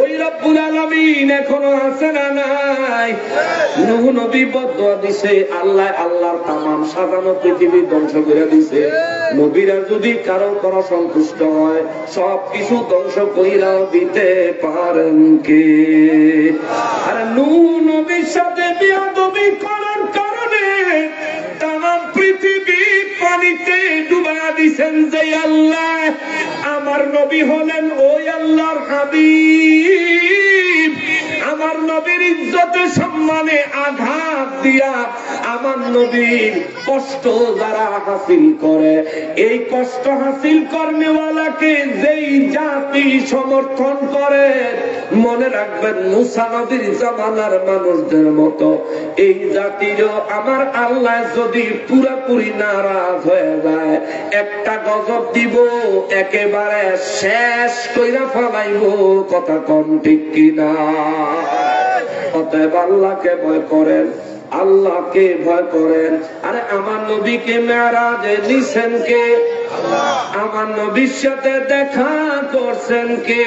ওই রব্বুল আলামিন এখনো আছে না নাই? নূহ নবী বদদুয়া দিছে, আল্লাহ আল্লাহর তামাম সাজানো পৃথিবী ধ্বংস করে দিছে। নবীরা যদি কারো করা সন্তুষ্ট হয়, সবকিছু ধ্বংস কইরাও দিতে পারেন কে? আর নূহ নবীর সাথে বিয়াদবি করার কারণে তামাম পৃথিবী পানিতে ডুবাইয়া দিছেন যে আল্লাহ, আমার নবী হলেন ওই আল্লাহর হাবিব। আমার নবীর ইজ্জতে সম্মানে আঘাত দিয়া আমার নবীর কষ্ট যারা হাসিল করে, এই কষ্ট হাসিল করনেওয়ালাকে যেই জাতি সমর্থন করে, মনে রাখবেন মুসা নবীর জামানার মানুষদের মতো এই জাতিরও আমার আল্লাহ যদি পুরাপুরি নারাজ হয়ে যায়, একটা গজব দিব, একেবারে শেষ কইরা ফলাইব। কথা কম ঠিক কিনা? অতএব আল্লাহকে ভয় করেন, আল্লাহকে ভয় করেন। আরে আমার নবীকে মেরাজে নিছেন কে? আমার নবীর সাথে দেখা করছেন কে?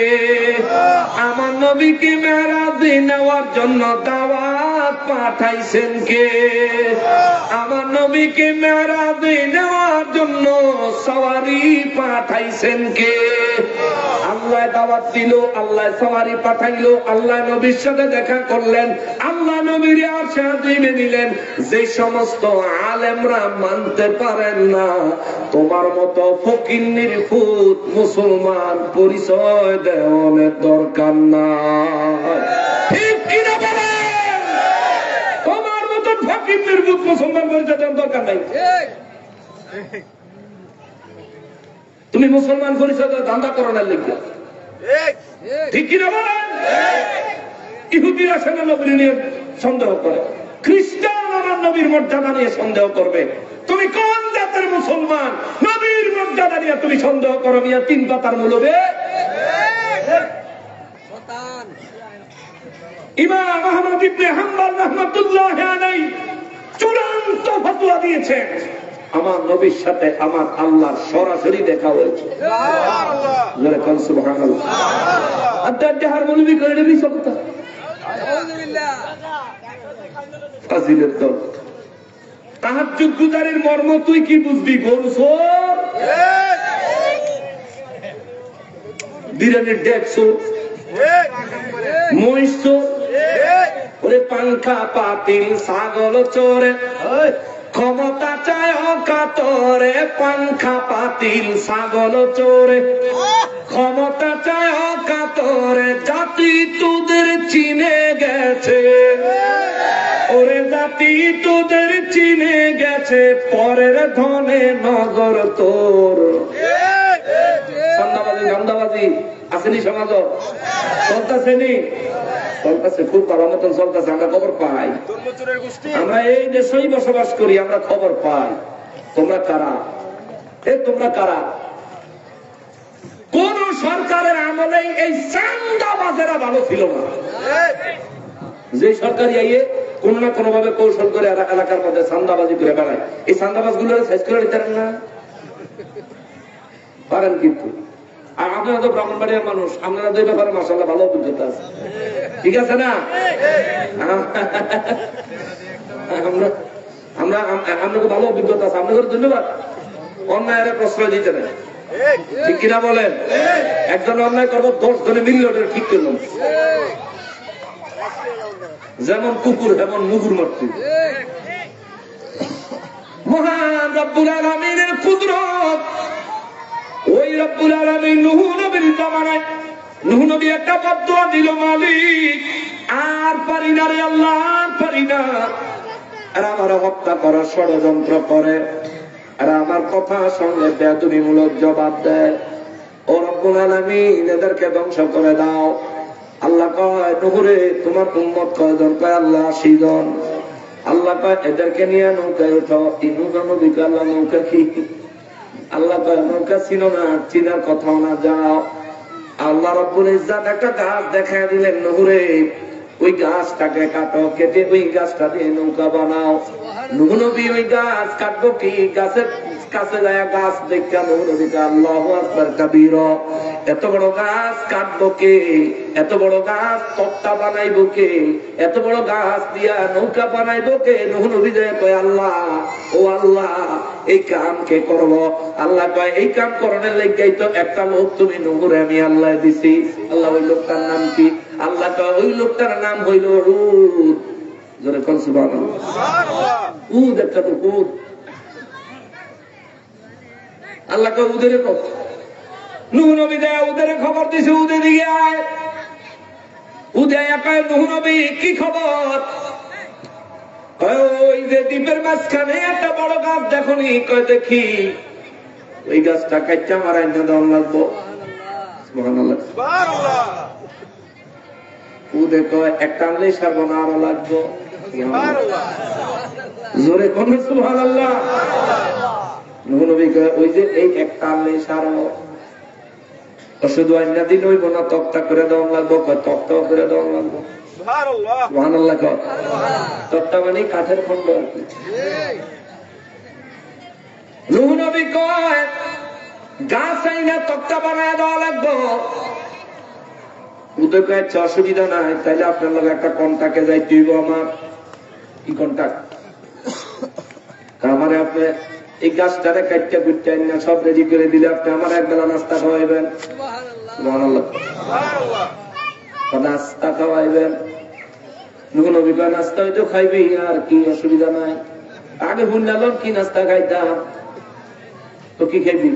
আমার নবীকে মেরাজে নেওয়ার জন্য দাওয়াত পাঠাইছেন কে? আমার নবীকে মেরাজে নেওয়ার জন্য সওয়ারি পাঠাইছেন কে? আল্লাহ দাওয়াত দিল, আল্লাহ সওয়ারি পাঠাইলো, আল্লাহ নবীর সাথে দেখা করলেন, আল্লাহ নবীর আশীর্বাদ নিলেন। যে সমস্ত আলেমরা মানতে পারেন না, তোমার মতো ফকির নির্ফুত মুসলমান পরিচয় দেওয়ার দরকার নাই। ঠিক কিনা বলেন? তোমার মতো ফকির নির্ফুত মুসলমান পরিচয় দেওয়ার দরকার নাই। তুমি মুসলমান পরিচয় ধান্দা করো না লিখবে, ঠিক কিনা বলেন? ইহুদিরা সেনা নবীর নিয়ে সন্দেহ করে, খ্রিস্টান আমার নবীর মর্যাদা নিয়ে সন্দেহ করবে। তুমি কোন জাতের মুসলমান? নবীর মর্যাদা নিয়ে তুমি সন্দেহ করো মিয়া, তিন পাতার মূলবে। ইমাম আহমদ ইবনে হাম্বল রাহমাতুল্লাহ আলাইহি চূড়ান্ত ফতোয়া দিয়েছেন, আমার নবীর সাথে আমার আল্লাহর সরাসরি দেখা হয়েছে। সুবহানাল্লাহ। আদার দেহার মৌলবি করে দেবি সবটা ফাজিলের দল। তাহাজ্জুদ গুজারের মর্ম তুই কি বুঝবি? গরু চোর, বিরিয়ানির ডেক চোর, মহিষ চোর, ওরে পাংখা পাতিল ছাগল চোরে, ক্ষমতা চায় অকাতরে, পাংখা পাতিল ছাগল চোরে, ক্ষমতা চায় অকাতরে, জাতি তোদের চিনে গেছে, ওরে জাতি তোদের চিনে গেছে, পরের ধনে নজর তোর। সন্ধ্যাবাজি সন্ধ্যাবাজি আসেনি সমাজ, চলতেছেনি, চলতেছে, খুব ভালো মতন চলতেছে। আমরা খবর পাই, আমরা এই দেশেই বসবাস করি, আমরা খবর পাই। তোমরা কারা? তোমরা কারা? কোন সরকারের আমলে এই চাঁদাবাজেরা ভালো ছিল না? যে সরকারি আইয়ে কোন না কোন ভাবে কৌশল করে এলাকার মধ্যে চান্দাবাজি করে বেড়ায়। এই চান্দাবাজ গুলো সাইজ করে নিতে পারেন না, পারেন কিন্তু। আর আপনারা তো ব্রাহ্মণবাড়িয়ার মানুষ, আপনারা তো এই ব্যাপারে মাশাআল্লাহ ভালো অভিজ্ঞতা আছে, ঠিক আছে না? আমরা আপনাকে ভালো অভিজ্ঞতা আছে, আপনাদের ধন্যবাদ। অন্যায়ের প্রশ্রয় দিতে নেই, ঠিক কিনা বলেন? একজন অন্যায় করবো 10 জনে মিললে ওটা ঠিক করলাম। যেমন কুকুর তেমন মুগুর মারত। মহান রব্বুল আলামিনের কুদরত, ওই রব্বুল আলামিন নূহ নবীর জামানায় নূহ নবী একটা বদদুয়া দিল, মালিক আর পারি না রে আল্লাহ, আর পারি না। আর আমার হত্যা করার ষড়যন্ত্র করে, আর আমার কথা সঙ্গে বেয়াদবিমূলক জবাব দেয়। ও রব্বুল আলামিন এদেরকে ধ্বংস করে দাও। আল্লাহ কয় নূহ রে তোমার উম্মত কয়জন? কয় আল্লাহ 80 জন। আল্লাহ কয় এদেরকে নিয়ে নৌকায় উঠো। নূহ নবীকে আল্লাহ নৌকা কি? আল্লাহ কয় নৌকা ছিল না, চিনার কথাও না, যাও। আল্লাহ রব্বুল ইজ্জত একটা গাছ দেখায় দিলেন, নূহ রে ওই গাছটাকে কাটো, কেটে ওই গাছটা দিয়ে নৌকা বানাও। নূহ নবী ওই গাছ কাটবো কি? গাছের কাছে যায় গাছ দেখতে নূহ নবীকে আল্লাহু আকবার কাবীরা, এত বড় গাছ কাটবো কে? এত বড় গাছ তক্তা বানাইবো কে? এত বড় গাছ দিয়া নৌকা বানাইবো কে? নূহ নবী যায় কয় আল্লাহ, ও আল্লাহ এই কাম কে করবো? আল্লাহ কয় এই কাম করণের লেগেই তো একটা লোক তুমি নূহরে আমি আল্লাহ দিছি। আল্লাহ ওই লোকটার নাম কি? আল্লাহ কয় ওই লোকটার নাম হইল হুদ। জোরে কোন সুবহানাল্লাহ। হুদ একটা তো হুদ। আল্লাহ কয় উদের কথা। নূহ নবী দেয় উদের খবর দিছে, উদে দিকে আয়। উদে কয় নূহ নবী কি খবর? ওই যে দ্বীপের মাঝখানে একটা বড় গাছ দেখনি? কয় দেখি। ওই গাছটা কাইটা আমার আইনা দেওয়া লাগবো। সুবহানাল্লাহ। উদে কয় একটা আনলেই সারবো না, আরো লাগবো। জোরে কোন সুবহানাল্লাহ। নূহ নবী কয় ওই যে এই একটা আনলেই সারবো। শুধু আইনা দিন হইব না, তক্তা করে দেওয়া লাগবো। তক্তাও করে দেওয়া লাগবো। সুবহানাল্লাহ। তক্তা মানে কাঠের খন্ড আর কি। নূহ নবী কয় গাছ আইনা তক্তা বানায় দেওয়া লাগবো। উদয় কয় অসুবিধা নাই, তাইলে আপনার লগে একটা কন্টাক্টে যাই দিব। আমার কি কন্টাক্ট? আমারে আপনি এই গাছটারে কাটটা গুটটা না সব রেডি করে দিলে আপনি আমার একবেলা নাস্তা খাওয়াইবেন। সুবহানাল্লাহ। নাস্তা খাওয়াইবেন। নূহ নবী কয় নাস্তা হয়তো খাইবি, আর কি অসুবিধা নাই। আগে শুনলাম কি নাস্তা খাইতাম, তো কি খাইবি?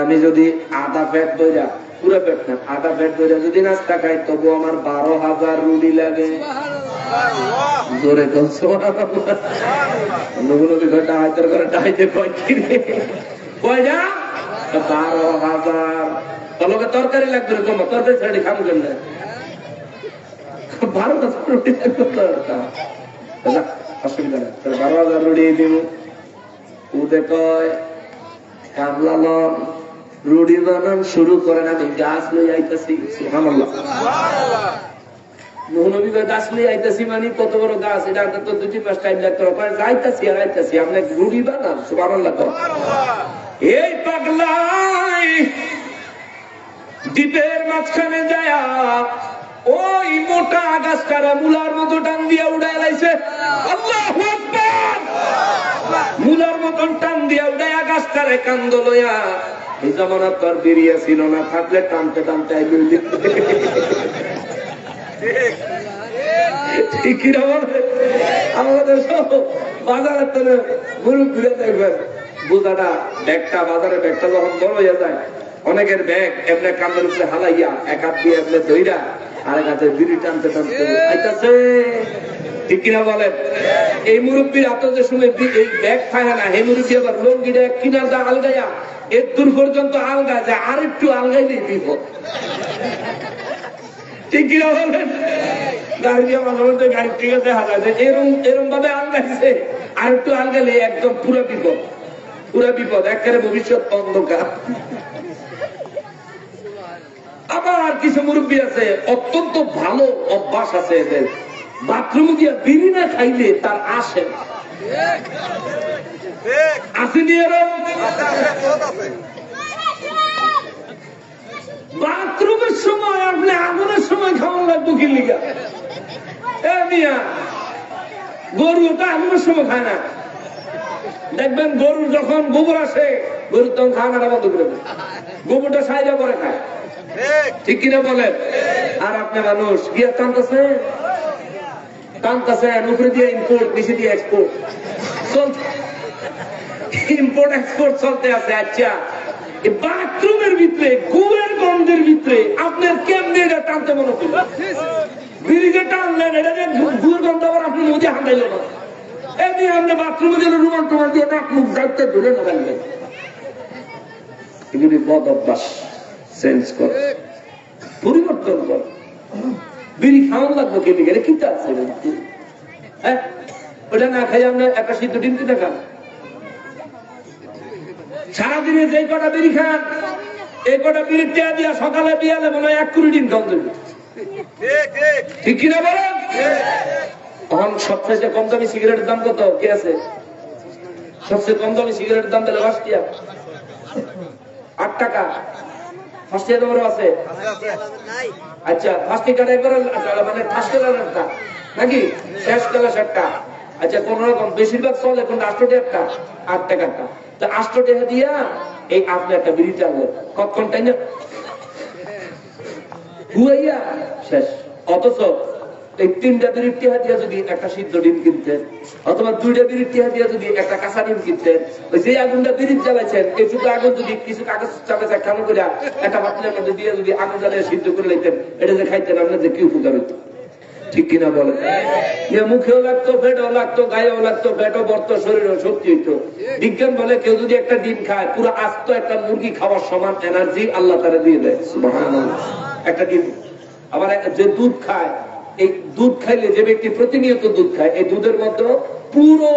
আমি যদি আধা পেট ধরা, পুরো পেট না আধা পেট ধরা যদি নাস্তা খাই, তবু আমার 12,000 রুটি লাগে। জোরে কোন সুবহানাল্লাহ। নূহ নবী কয় ডাহাইতের করে ডাহাইতে কয় কি রে? কয় যা 12,000। তলকে তরকারি লাগবে রে, কম তরকারি ছাড়ি খাবো কেন? 12,000 রুটি লাগবে। অসুবিধা নেই, 12,000 রুটি দিব। উদে কয় কামলা লন রুটি বানান শুরু করেন, আমি গাছ লই আইতাছি। সুবহানাল্লাহ। নূহ নবী কয় গাছ লই আইতাছি মানে কত বড় গাছ? এটা তো 2-5 টাইম লাগতো। যাইতাছি আর আইতাছি, আপনি রুটি বানান। সুবহানাল্লাহ। এই পাগলাই দ্বীপের মাঝখানে যায় ওই মোটা গাছটারা মূলার মতো টান দিয়া উড়াই লাইছে। আল্লাহু আকবার। মূলার মতন টান দিয়া উড়াইয়া গাছটারে কান্দ লইয়া, এই জামানার তো আর বেরিয়ে ছিল না, থাকলে টানতে টানতে আইগুল দিতে। ঠিক কিনা বলে? আমাদের সব বাজারের তো গরু ঘুরে দেখবেন, বোঝাটা ব্যাগটা বাজারে ব্যাগটা যখন বড় হয়ে যায়, অনেকের ব্যাগ এমনি কান্দের উপরে হালাইয়া এক হাত দিয়ে এমনি দইরা আরেক হাতে বিড়ি টানতে টানতে আইতাছে। ঠিক কিনা বলেন? এই মুরব্বীর হাতে যে সময় এই ব্যাগ থাকে না, এই মুরব্বী আবার লঙ্গিটা কিনার দা আলগাইয়া এর দূর পর্যন্ত আলগা যায়, আর একটু আলগাইলেই বিপদ। ঠিক কিনা বলেন? গাড়ি দিয়ে মাঝে মধ্যে গাড়ি থেকে দেখা যায় এরম এরম ভাবে আলগাইছে, আর একটু আলগাইলে একদম পুরো বিপদ, পুরো বিপদ, একেবারে ভবিষ্যৎ অন্ধকার। আবার কিছু মুরব্বী আছে অত্যন্ত ভালো অভ্যাস আছে এদের, বাথরুম দিয়া বিড়ি না খাইলে তার আসে না। আসেনি এরকম? বাথরুমের সময় আপনি আগুনের সময় খাওয়ান লাগবো কি লিগা? গরু তো আগুনের সময় খায় না। দেখবেন গরুর যখন গোবর আসে, গরু তখন খাওয়াটা বন্ধ করে দেয়, গোবরটা সাইডে করে খায়, ঠিক কিনা বলেন? আর আপনি মানুষ গিয়ে টানতেছেন উপরে দিয়ে ইম্পোর্ট, নিচে দিয়ে এক্সপোর্ট চলতে, ইম্পোর্ট এক্সপোর্ট চলতে আছে। আচ্ছা, বাথরুমের ভিতরে গুয়ের গন্ধের ভিতরে আপনার কেমনে এটা টানতে মনে করল? বিড়িকে টানলেন, এটা যে গুয়ের গন্ধ আবার আপনি মধ্যে হাঁটাইল না। এমনি আপনি বাথরুমে গেলে রুমাল টুমাল দিয়ে নাক মুখ দায়িত্ব ধরে নেবেন। এগুলি বদ অভ্যাস চেঞ্জ কর, পরিবর্তন কর। বিড়ি খাওয়ান লাগবো কে লিখে কিতা আছে? হ্যাঁ, ওটা না খাই আমরা একটা সিদ্ধ ডিম কিনে খান। সারাদিনে যে কটা বিড়ি খান, এই কটা বিড়ির টেয়া দিয়া সকালে বিয়ালে মনে হয় 1 কোটি ডিম খাওয়া দেবে, ঠিক কিনা বলেন? তখন সবচেয়ে কম দামি সিগারেটের দাম কত? কে আছে? সবচেয়ে কম দামি সিগারেটের দাম দিলে 5 টাকা, 8 টাকা। 5 টাকা তোমারও আছে? আচ্ছা, 5 টাকা একবারে মানে ফার্স্ট টাকা নাকি শেষ টাকা 7 টাকা? আচ্ছা, কোন রকম বেশিরভাগ চলে কোন 8 টাকা 8 টাকাটা। তো 8 টাকা দিয়া এই আপনি একটা বিড়ি টানলেন, কতক্ষণ টাই না হুয়াইয়া শেষ। অথচ এই 3টা বিড়ির টিহা দিয়া যদি একটা সিদ্ধ ডিম কিনতেন, অথবা 2টা বিড়ির টিহা দিয়া যদি একটা কাঁচা ডিম কিনতেন, ওই যে আগুনটা বিড়ির জ্বালাইছেন এইটুকু আগুন যদি কিছু কাগজ চাপে চাকানো করে একটা পাতিলের মধ্যে দিয়ে যদি আগুন জ্বালিয়ে সিদ্ধ করে লাইতেন, এটা যে খাইতেন আপনার যে কি উপকার হইত, ঠিক কিনা বলে? মুখেও লাগতো, পেটেও লাগতো, গায়েও লাগতো, পেটও বর্ত, শরীরেও শক্তি হইতো। বিজ্ঞান বলে কেউ যদি একটা ডিম খায়, পুরো আস্ত একটা মুরগি খাওয়ার সমান এনার্জি আল্লাহ তারা দিয়ে দেয়। সুবহানাল্লাহ। একটা ডিম। আবার যে দুধ খায়, এই দুধ খাইলে যে ব্যক্তি প্রতিনিয়ত দুধ খায়, এই দুধের মধ্যে পুরো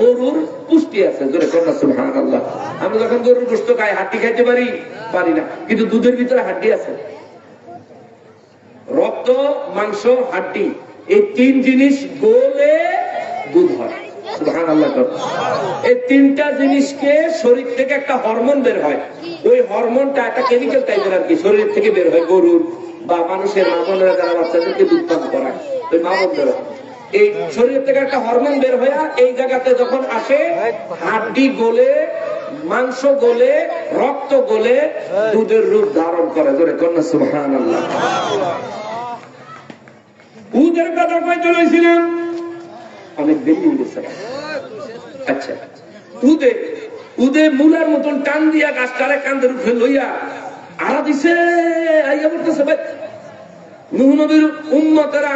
গরুর পুষ্টি আছে। জোরে কন্যা সুবহানাল্লাহ। আমরা যখন গরুর গোশত খাই, হাড্ডি খাইতে পারি না, কিন্তু দুধের ভিতরে হাড্ডি আছে। রক্ত, মাংস, হাড্ডি, এই 3 জিনিস গলে দুধ হয়। সুবহানাল্লাহ। এই 3টা জিনিসকে শরীর থেকে একটা হরমোন বের হয়, ওই হরমোনটা একটা কেমিক্যাল টাইপের আর কি শরীর থেকে বের হয় গরুর বা মানুষের মা বোনেরা যারা বাচ্চাদেরকে দুধ পান করায়, ওই মা বোনদের এই শরীর থেকে একটা হরমোন বের হয়ে এই জায়গাতে যখন আসে, হাড্ডি গলে, মাংস গলে, রক্ত গলে দুধের রূপ ধারণ করে। ধরে কন্যা সুবহানাল্লাহ। দুধের কথা কই চলেছিলাম, অনেক দেরি হয়ে গেছে। আচ্ছা, উদে মূলার মতন টান দিয়া গাছটারে কান্দের উঠে লইয়া আড়া দিছে, আইয়া পড়তেছে। ভাই, নূহ নবীর উম্মতেরা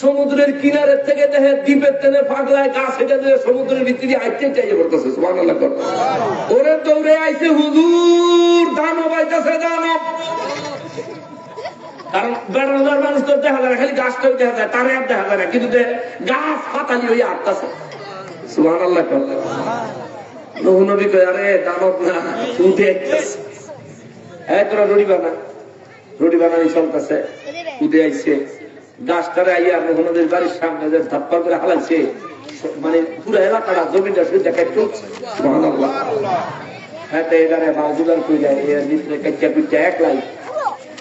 সমুদ্রের কিনারের থেকে দেখে দ্বীপের তেনে পাগলায় গাছ হেঁটে দিয়ে সমুদ্রের ভিতরে আইতে চাইয়ে পড়তেছে। সুবহানাল্লাহ। ওরে দৌড়ে আইছে, হুজুর দানব আইতাছে, দানব। কারণ বেড়ানোর মানুষ তো দেখা যায় না, খালি গাছটাই দেখা যায়, তারে আর দেখা যায় না, কিন্তু গাছ পাতালি হয়ে আটতাছে। সুবহানাল্লাহ। নূহ নবী কয়, আরে দানব না, উঠে আইতাছে। তোরা রুটি বানানি চলতেছে, উদে আইছে, গাছটারে আইয়া নূহ বাড়ির সামনে যে ধাপ্পা করে হালাইছে, মানে পুরো এলাকাটা জমিটা শুধু দেখাই চলছে। সুবহানাল্লাহ। হ্যাঁ, তো এখানে বাজুদার কই যায়, এর ভিতরে কাচ্চা পিচ্চা এক লাই।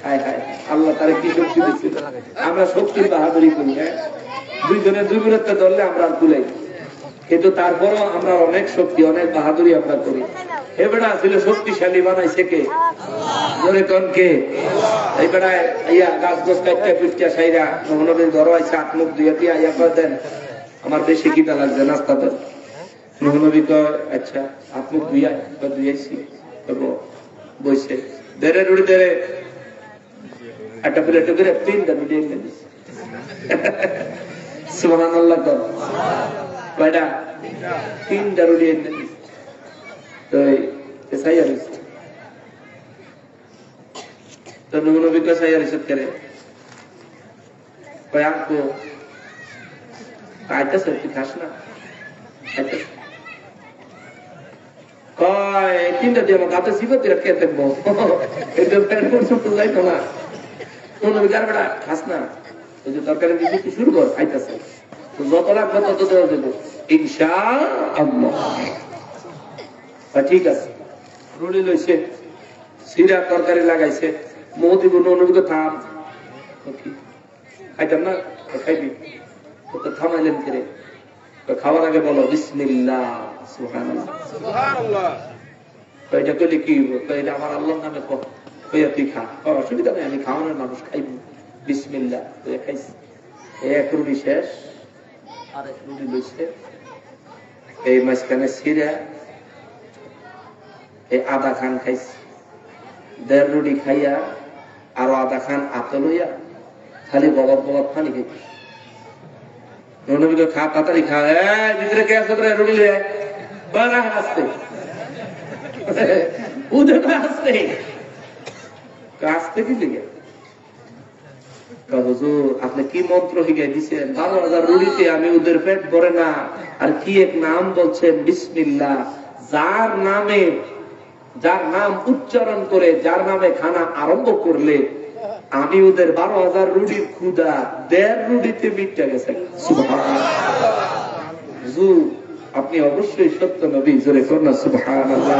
হায় হায়, আল্লাহ তারা কি শক্তি দিচ্ছে। আমরা শক্তির বাহাদুরি করি, হ্যাঁ, 2 জনের 2 মিনিটটা ধরলে আমরা তুলাই, কিন্তু তারপরও আমরা অনেক শক্তি, অনেক বাহাদুরি আমরা করি। এবারে ছিল শক্তিশালী বানাইছে কে? ধরে কোন কে? এই বেড়ায় ইয়া গাছ গোছ কাটতে পিটতে সাইরা নবীর ঘর আইসা হাত মুখ ধুয়ে দিয়ে আইয়া কয়, দেন আমার বেশি খিদা লাগছে, নাস্তা দেন। নবী কয়, আচ্ছা হাত মুখ ধুইয়াছি, বইছে, দেরে রুড়ি দেরে একটা প্লেটে করে 3টা রুটি এনে দিচ্ছে। সুবহানাল্লাহ। কয়টা? 3টা রুটি এনে দিচ্ছে। তো সাইয়া রয়েছে, তো নবী কয় সাইয়া রয়েছে করে কয়, আপু আইতাছে, তুই খাস না? কয় তিনটা দিয়ে আমার গাতে সিবো তুই খেয়ে দেখবো এটা প্যান্ট পর্যন্ত যাইতো না বেটা খাস না ওই যে তরকারি দিতে তুই শুরু কর খাইতেছে যত লাগবে তত দেওয়া দেবো ইনশাআল্লাহ। ঠিক আছে রুটি লইছে সিরা তরকারি লাগাইছে মহতি নবীকে থাম খাইতাম না খাইবি থামাইলেন কে খাওয়ার আগে বলো বিসমিল্লাহ সুবহানাল্লাহ। এটা কইলে কি এটা আমার আল্লাহর নামে কইয়া তুই খা অসুবিধা নেই আমি খাওয়ানোর মানুষ খাইব বিসমিল্লাহ খাইছি এক রুটি শেষ আর এক রুটি লইছে এই মাঝখানে সিরা এই আধা খান খাইছি 1.5 রুটি খাইয়া আরো আধা খান আতে লইয়া খালি বগত বগত পানি খাইছি খা তাড়াতাড়ি খা ভিতরে কে আছে রুটি লইয়া আসতে আসতে আসতে কি লিখে হুজুর আপনি কি মন্ত্র শিখাই দিচ্ছেন 12,000 রুটিতে আমি ওদের পেট ভরে না আর কি এক নাম বলছেন বিসমিল্লাহ যার নাম উচ্চারণ করে যার নামে খানা আরম্ভ করলে আমি ওদের 12,000 রুটির ক্ষুধা 1.5 রুটিতে মিটটা গেছে হুজুর আপনি অবশ্যই সত্য নবী জোরে করনা সুবহানাল্লাহ।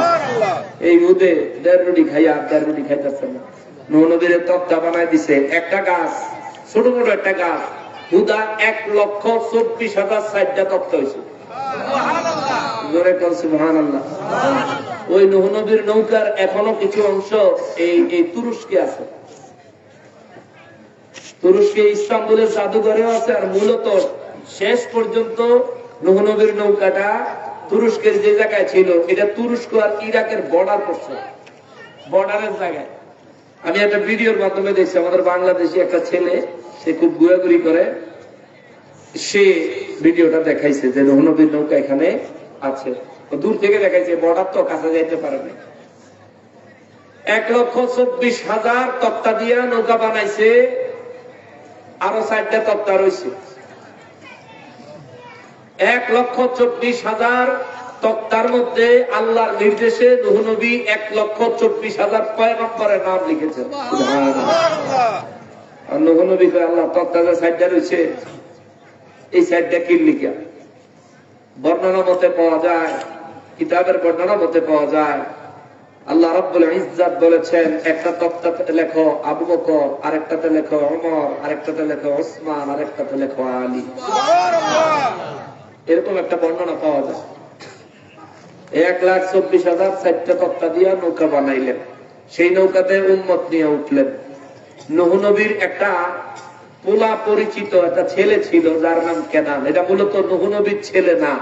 এই ওদের 1.5 রুটি খাইয়া 1.5 রুটি খাইতেছেন না নবীর তক্তা বানাই দিছে একটা গাছ ছোট ছোট একটা গাছ হুদা 1,24,060টা তক্তা হয়েছে সুবহানাল্লাহ। ওই নবীর নৌকার এখনো কিছু অংশ এই তুরস্কে আছে তুরস্কে ইস্তাম্বুলের জাদুঘরেও আছে আর মূলত শেষ পর্যন্ত নবীর নৌকাটা তুরস্কের যে জায়গায় ছিল এটা তুরস্ক আর ইরাকের বর্ডার করছে বর্ডারের জায়গায়। আমি একটা ভিডিওর মাধ্যমে দেখছি আমাদের বাংলাদেশি একটা ছেলে সে খুব ঘুরাঘুরি করে সে ভিডিওটা দেখাইছে যে নবীর নৌকা এখানে আছে দূর থেকে দেখাইছে বর্ডার তো কাছে যাইতে পারে না 1,24,000 তক্তা দিয়া নৌকা বানাইছে আরো 4টা তক্তা রয়েছে 1,24,000 তক্তার মধ্যে আল্লাহর নির্দেশে নবী 1,24,000 পয়গম্বরের নাম লিখেছেন আর নবী আল্লাহ তক্তা যে 4টা রয়েছে এই 4টা কি লিখা বর্ণনা মতে পাওয়া যায় কিতাবের বর্ণনা মতে পাওয়া যায় আল্লাহ রাব্বুল ইজ্জাত বলেছেন একটা তক্তাতে লেখো আবু বকর আরেকটাতে লেখো ওমর আরেকটাতে লেখো ওসমান আরেকটাতে লেখো আলী এরকম একটা বর্ণনা পাওয়া যায় 1,24,000 4টা তক্তা দিয়া নৌকা বানাইলেন সেই নৌকাতে উম্মত নিয়ে উঠলেন নবীর একটা পোলা পরিচিত একটা ছেলে ছিল যার নাম কেনান এটা মূলত নবীর ছেলে না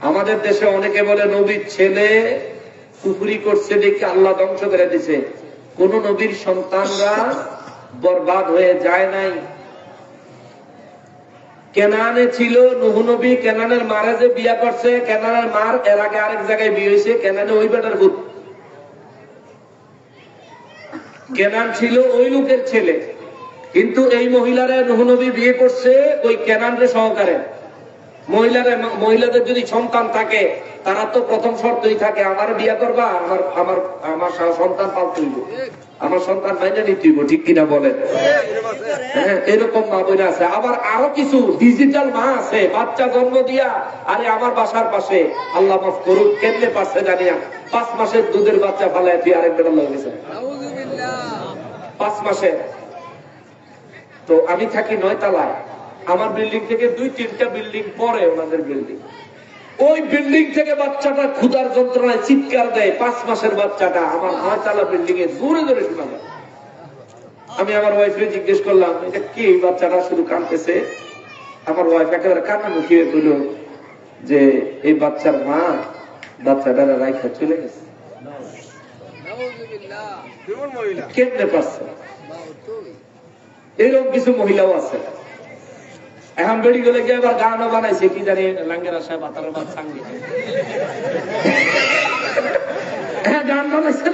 আমাদের দেশে অনেকে বলে নবীর ছেলে কুফরি করছে দেখে আল্লাহ ধ্বংস করে দিছে কোন নবীর সন্তানরা বরবাদ হয়ে যায় নাই কেনানে ছিল নবী কেনানের মারে যে বিয়া করছে কেনানের মার এর আগে আরেক জায়গায় বিয়ে হয়েছে কেনানে ওই বেটার ভূত কেনান ছিল ওই লোকের ছেলে কিন্তু এই মহিলারা নবী বিয়ে করছে ওই কেনানরে সহকারে মহিলাদের যদি সন্তান থাকে তারা তো প্রথম শর্তই থাকে আমার বিয়া করবা আমার সন্তান পালতে হইব আমার সন্তান মাইনে নিতে হইব ঠিক কিনা বলেন হ্যাঁ এরকম মা বোন আছে আবার আরো কিছু ডিজিটাল মা আছে বাচ্চা জন্ম দিয়া আরে আমার বাসার পাশে আল্লাহ মাফ করুক কেমনে পারছে জানিয়া 5 মাসের দুধের বাচ্চা ফালায় তুই আরেক বেটা লাগেছে 5 মাসে তো আমি থাকি 9 তলায় আমার বিল্ডিং থেকে 2-3টা বিল্ডিং পরে ওনাদের বিল্ডিং ওই বিল্ডিং থেকে বাচ্চাটা ক্ষুধার যন্ত্রণায় চিৎকার দেয় 5 মাসের বাচ্চাটা আমার 9 তলা বিল্ডিং এ জোরে জোরে শোনা যায় আমি আমার ওয়াইফকে জিজ্ঞেস করলাম এটা কি বাচ্চাটা শুধু কাঁদতেছে আমার ওয়াইফ একেবারে কান্না মুখিয়ে বলল যে এই বাচ্চার মা বাচ্চাটা রাইখা চলে গেছে কেমনে পারছে এরকম কিছু মহিলাও আছে এখন বেড়ি গেলে গিয়ে আবার গানও বানাইছে কি জানি লাঙ্গেরা সাহেব আতার বাদ সাঙ্গে হ্যাঁ গান বানাইছে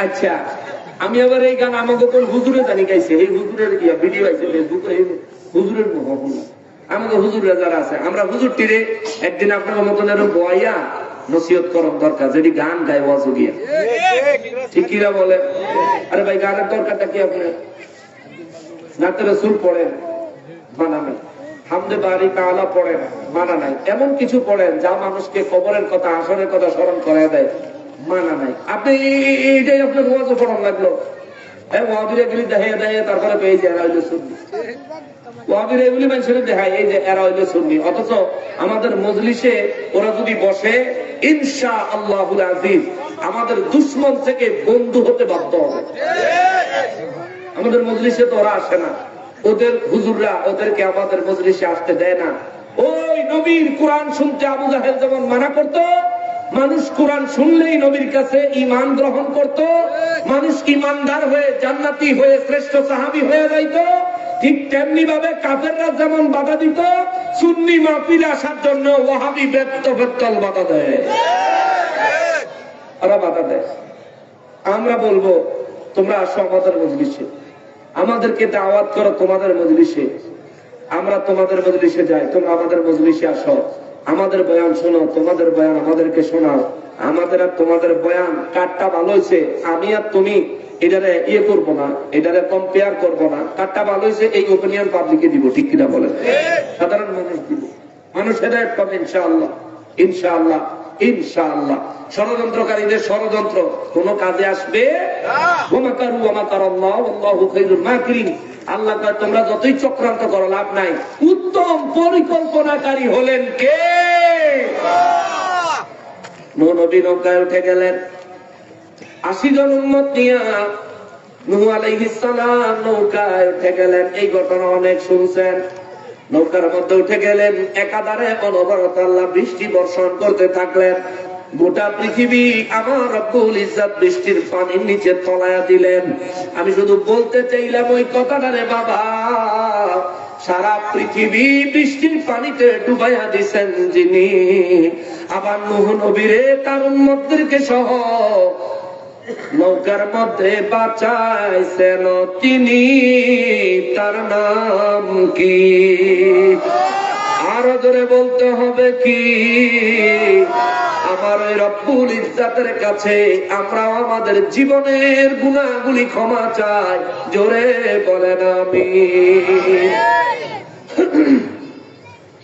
আচ্ছা আমি আবার এই গান আমাকে কোন হুজুরে জানি গাইছে এই হুজুরের ভিডিও আছে হুজুরের আমাকে হুজুররা যারা আছে আমরা হুজুর তীরে একদিন আপনার মতন এরকম বয়াইয়া নসিহত করার দরকার, যেটি গান গায় ওয়াজ গিয়া, ঠিক কিনা বলে? আরে ভাই গানের দরকারটা কি? আপনি নাতে রাসূল পড়েন, মানা নাই। হামদে বারি তাআলা পড়েন, মানা নাই। এমন কিছু পড়েন যা মানুষকে কবরের কথা, আসরের কথা স্মরণ করায় দেয়, মানা নাই। আপনি এইটাই আপনার ওয়াজে পড়ান লাগলো। ওয়াহাবিরা গুলি দেখাইয়া দেখাইয়া তারপরে পেয়ে যায় এরা হইল সুন্নি। ওয়াহাবিরা এগুলি মানুষের দেখায় এই যে এরা হইল সুন্নি। অথচ আমাদের মজলিসে ওরা যদি বসে, ইনশাআল্লাহুল আজিজ আমাদের দুশমন থেকে বন্ধু হতে বাধ্য হবে। আমাদের মজলিসে তো ওরা আসে না, ওদের হুজুররা ওদেরকে আমাদের মজলিসে আসতে দেয় না। ওই নবীর কোরআন শুনতে আবু জাহেল যেমন মানা করত, মানুষ কোরআন শুনলেই নবীর কাছে ঈমান গ্রহণ করত, মানুষ ঈমানদার হয়ে জান্নাতি হয়ে শ্রেষ্ঠ সাহাবী হয়ে যাইত, ঠিক তেমনি ভাবে কাফেররা যেমন বাধা দিত, সুন্নি মাহফিলে আসার জন্য ওয়াহাবি বেত্তল বাধা দেয়। ওরা বাধা দেয়। আমরা বলবো তোমরা আসো আমাদের মজলিসে, আমাদেরকে দাওয়াত করো তোমাদের মজলিসে, আমরা তোমাদের মজলিসে যাই, তোমরা আমাদের মজলিসে আসো, আমাদের বয়ান শোনো, তোমাদের বয়ান আমাদেরকে শোনাও। আমাদের আর তোমাদের বয়ান কারটা ভালো হয়েছে আমি আর তুমি এটারে ইয়ে করবো না, এটারে কম্পেয়ার করবো না, কারটা ভালো হয়েছে এই ওপিনিয়ন পাবলিকে দিব, ঠিক কিনা বলেন? সাধারণ মানুষ দিব, মানুষ হেদায়েত পাবে ইনশাআল্লাহ, ইনশাআল্লাহ, ইনশাআল্লাহ। ষড়যন্ত্রকারীদের ষড়যন্ত্র কোন কাজে আসবে? ওয়ামাকারু ওয়ামাকারাল্লাহু ওয়াল্লাহু খায়রুল মাকিরিন। আল্লাহ কয় তোমরা যতই চক্রান্ত করো লাভ নাই, উত্তম পরিকল্পনাকারী হলেন কে? নূহ নবী নৌকায় উঠে গেলেন, ৮০ জন উম্মত নিয়ে নূহ আলাইহিস সালাম নৌকায় উঠে গেলেন। এই ঘটনা অনেক শুনছেন। নৌকার মধ্যে উঠে গেলেন, একাধারে অনবরত আল্লাহ বৃষ্টি বর্ষণ করতে থাকলেন। গোটা পৃথিবী আমার রব্বুল ইজ্জত বৃষ্টির পানির নিচে তলায়া দিলেন। আমি শুধু বলতে চাইলাম ওই কথাটা রে বাবা, সারা পৃথিবী বৃষ্টির পানিতে ডুবাইয়া দিছেন যিনি, আবার নূহ নবীরে তার উম্মতদেরকে সহ নৌকার মধ্যে বাঁচাইছেন তিনি, তার নাম কি? আরো জোরে বলতে হবে কি? আমার ওই রব্বুল ইজ্জাতের কাছে আমরাও আমাদের জীবনের গুনাহগুলি ক্ষমা চাই, জোরে বলেন আমিন।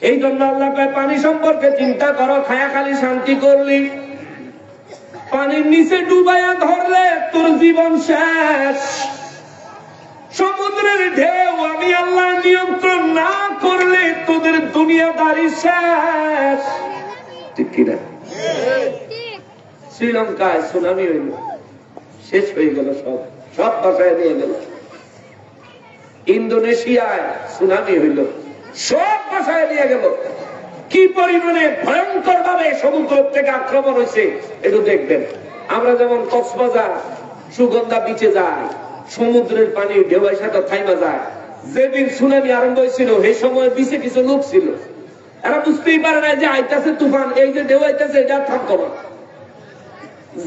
এই জন্য আল্লাহ পানি সম্পর্কে চিন্তা করো, খায়া খালি শান্তি করলি, পানির নিচে ডুবাইয়া ধরলে তোর জীবন শেষ। সমুদ্রের ঢেউ আমি আল্লাহ নিয়ন্ত্রণ না করলে তোদের দুনিয়াদারি শেষ, ঠিক কিনা? শ্রীলঙ্কায় সুনামি হইল, শেষ হয়ে গেল, সব বাসায় নিয়ে গেল। ইন্দোনেশিয়ায় সুনামি হইল, সব বাসায় নিয়ে গেল। কি পরিমাণে ভয়ঙ্কর ভাবে সমুদ্র থেকে আক্রমণ হয়েছে একটু দেখবেন। আমরা যেমন কক্সবাজার সুগন্ধা বিচে যাই, সমুদ্রের পানি ঢেউয়ের সাথে থাইমা যায়। যেদিন সুনামি আরম্ভ হয়েছিল সেই সময় বিচে কিছু লোক ছিল, এরা বুঝতেই পারে না যে আইতাছে তুফান, এই যে ঢেউ আইতাছে এটা থামতো না।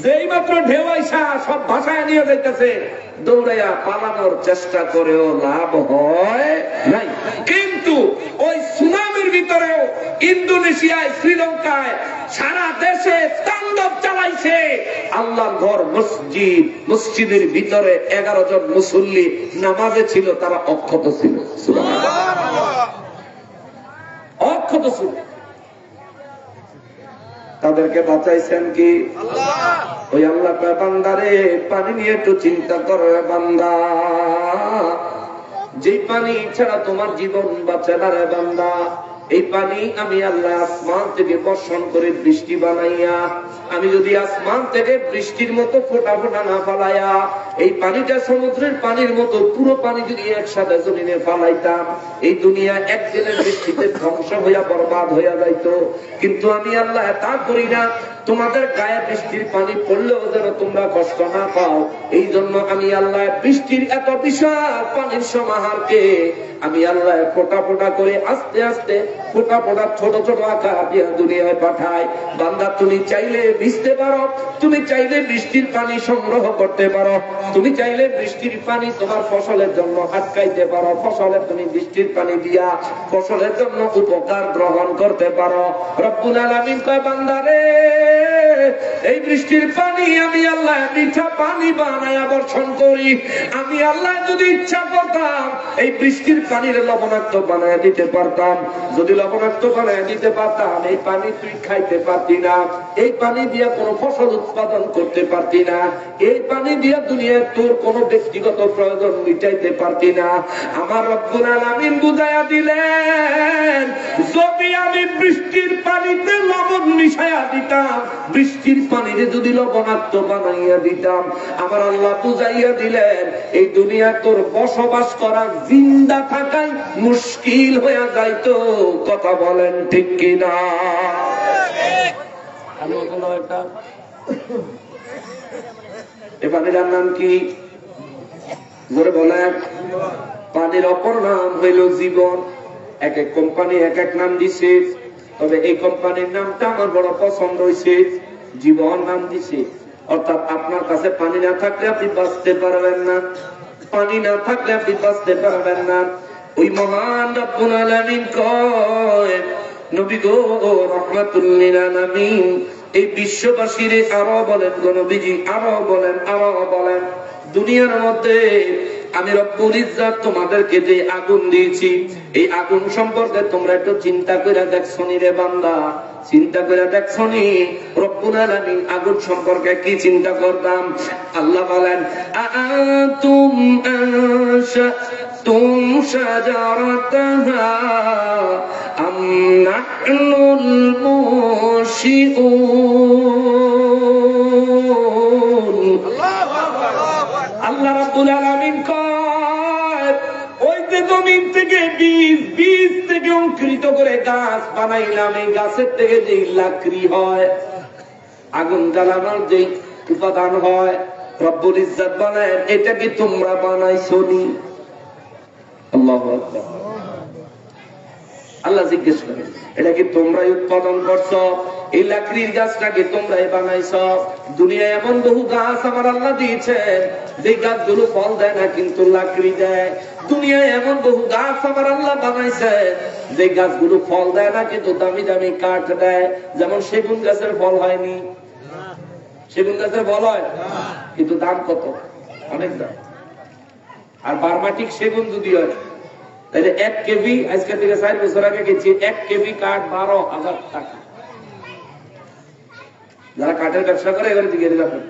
যেই মাত্র ঢেউ আইসা সব ভাষায় নিয়ে যাইতেছে, দৌড়াইয়া পালানোর চেষ্টা করেও লাভ হয় নাই। কিন্তু ওই সুনামির ভিতরেও ইন্দোনেশিয়ায়, শ্রীলঙ্কায়, সারা দেশে তাণ্ডব চালাইছে। আল্লাহর ঘর মসজিদ, মসজিদের ভিতরে 11 জন মুসল্লি নামাজে ছিল, তারা অক্ষত ছিল, অক্ষত ছিল। তাদেরকে বাঁচাইছেন কি? ওই আল্লাহ কয় বান্দারে পানি নিয়ে একটু চিন্তা করো বান্দা, যে পানি ছাড়া তোমার জীবন বাঁচে না রে বান্দা। এই পানি আমি আল্লাহ আসমান থেকে বর্ষণ করে বৃষ্টি বানাইয়া, আমি যদি আসমান থেকে বৃষ্টির মতো ফোঁটা ফোঁটা না ফালাইয়া এই পানিটা সমুদ্রের পানির মতো পুরো পানি যদি একসাথে জমিনে ফালাইতাম, এই দুনিয়া একদিনের বৃষ্টিতে ধ্বংস হইয়া বরবাদ হইয়া যাইত। কিন্তু আমি আল্লাহ তা করি না, তোমাদের গায়ে বৃষ্টির পানি পড়লেও যেন তোমরা কষ্ট না পাও, এই জন্য আমি আল্লাহ বৃষ্টির এত বিশাল পানির সমাহারকে আমি আল্লাহ ফোঁটা ফোঁটা করে আস্তে আস্তে ফোটা ফোটা ছোট ছোট আকার দিয়ে দুনিয়ায় পাঠায়। বান্দা তুমি চাইলে ভিজতে পারো, তুমি চাইলে বৃষ্টির পানি সংগ্রহ করতে পারো, তুমি চাইলে বৃষ্টির পানি তোমার ফসলের জন্য আটকাইতে পারো, ফসলে তুমি বৃষ্টির পানি দিয়া ফসলের জন্য উপকার গ্রহণ করতে পারো। রব্বুল আলামিন কয় বান্দারে এই বৃষ্টির পানি আমি আল্লাহ মিঠা পানি বানায়া বর্ষণ করি। আমি আল্লাহ যদি ইচ্ছা করতাম এই বৃষ্টির পানির লবণাক্ত বানায় দিতে পারতাম। যদি লবণাক্ত বানায় দিতে পারতাম এই পানি তুই খাইতে পারতি না, এই পানি দিয়ে কোনো ফসল উৎপাদন করতে পারতি না, এই পানি দিয়ে দুনিয়ার তোর কোনো ব্যক্তিগত প্রয়োজন মিটাইতে পারতি না। আমার রব্বুল আলামিন বুঝাইয়া দিলেন যদি আমি বৃষ্টির পানিতে লবণ মিশাইয়া দিতাম, বৃষ্টির পানিতে যদি লবণাক্ত বানাইয়া দিতাম, আমার আল্লাহ বুঝাইয়া দিলেন এই দুনিয়া তোর বসবাস করা জিন্দা থাকাই মুশকিল হয়ে যাইতো। কথা বলেন ঠিক কিনা? এ পানির নাম কি জোরে বলেন? পানির অপর নাম হইল জীবন। এক এক কোম্পানি এক এক নাম দিছে, তবে এই কোম্পানির নামটা আমার বড় পছন্দ হয়েছে, জীবন নাম দিছে। অর্থাৎ আপনার কাছে পানি না থাকলে আপনি বাঁচতে পারবেন না, পানি না থাকলে আপনি বাঁচতে পারবেন না। ওই মহান রব্বুল আলামিন কয় নবী গো রাহমাতুল লিল আলামিন এই বিশ্ববাসীরে আরো বলেন গো নবীজি, আরো বলেন, আরো বলেন দুনিয়ার মধ্যে আমি রব্বুল ইজ্জত তোমাদেরকে যে আগুন দিয়েছি এই আগুন সম্পর্কে তোমরা একটু চিন্তা করে দেখছো নি রে বান্দা? চিন্তা করে দেখছো নি রব্বুল আলামিন আগুন সম্পর্কে কি চিন্তা করতাম? আল্লাহ বলেন আআনতুম আনশাতুম শাজারাতাহা আম নাহনুল মুনশিউন। আল্লাহ রাব্বুল আলামিন কয় ওই যে জমিন থেকে বীজ থেকে অঙ্কুরিত করে গাছ বানাইলাম, এই গাছের থেকে যে লাকড়ি হয়, আগুন জ্বালানোর যে উপাদান হয়, রব্বুল ইজ্জত বলেন এটা কি তোমরা বানাইছো নি? আল্লাহু আকবার। আল্লাহ জিজ্ঞেস করেন এটা কি তোমরাই উৎপাদন করছো? এই লাকড়ির গাছটাকে তোমরাই বানাইছো? দুনিয়ায় এমন বহু গাছ আমার আল্লাহ দিয়েছেন যে গাছগুলো ফল দেয় না কিন্তু লাকড়ি দেয়। দুনিয়ায় এমন বহু গাছ আমার আল্লাহ বানাইছে যে গাছগুলো ফল দেয় না কিন্তু দামি দামি কাঠ দেয়। যেমন সেগুন গাছের ফল হয়নি, সেগুন গাছের ফল হয় কিন্তু দাম কত? অনেক দাম। আর বার্মাটিক সেগুন যদি হয় তাহলে 1 কেবি, আজকে থেকে 4 বছর আগে গেছি, 1 কেবি কাঠ 12,000 টাকা। যারা কাঠের ব্যবসা করে এবার দিকে যাবেন।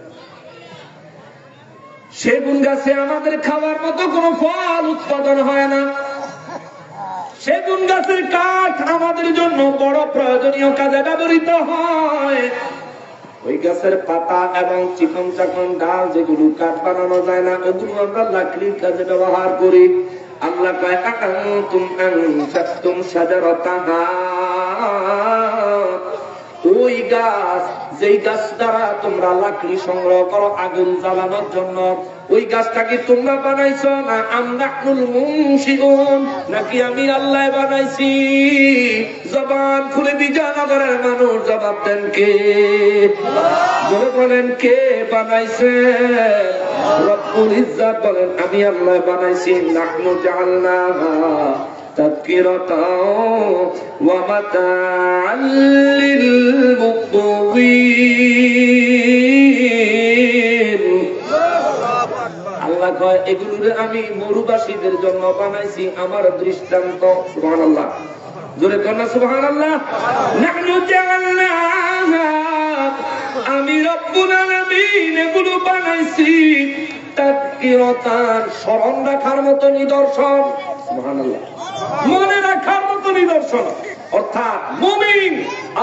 সেগুন গাছে আমাদের খাওয়ার মতো কোন ফল উৎপাদন হয় না। সেগুন গাছের কাঠ আমাদের জন্য বড় প্রয়োজনীয় কাজে ব্যবহৃত হয়। ওই গাছের পাতা এবং চিকন চাকন ডাল যেগুলো কাঠ বানানো যায় না ওগুলো আমরা লাকড়ির কাজে ব্যবহার করি। আল্লাহ কয় আআনতুম আনশাতুম শাজারাতাহা, ওই গাছ যেই গাছ দ্বারা তোমরা লাকড়ি সংগ্রহ করো আগুন জ্বালানোর জন্য, ওই গাছটাকে তোমরা বানাইছো না আম নাহনুল মুনশিউন, নাকি আমি আল্লাহ বানাইছি? জবান খুলে বিজয়নগরের মানুষ জবাব দেন কে? বলে বলেন কে বানাইছে? রব্বুল ইজ্জত বলেন আমি আল্লাহ বানাইছি। নাহনু জাআলনাহা তাযকিরাতাও ওয়া মাতাআল লিল মুকওয়িন। আল্লাহ কয় এগুলোরে আমি মরুবাসীদের জন্য বানাইছি আমার দৃষ্টান্ত। সুবহানাল্লাহ, জোরে কন্যা সুবহানাল্লাহ। নাহনু জাআলনাহা, আমি রব্বুল আলামিন এগুলো বানাইছি তাযকিরাতান, স্মরণ রাখার মতো নিদর্শন। সুবহানাল্লাহ, মনে রাখার মতো নিদর্শন। অর্থাৎ মুমিন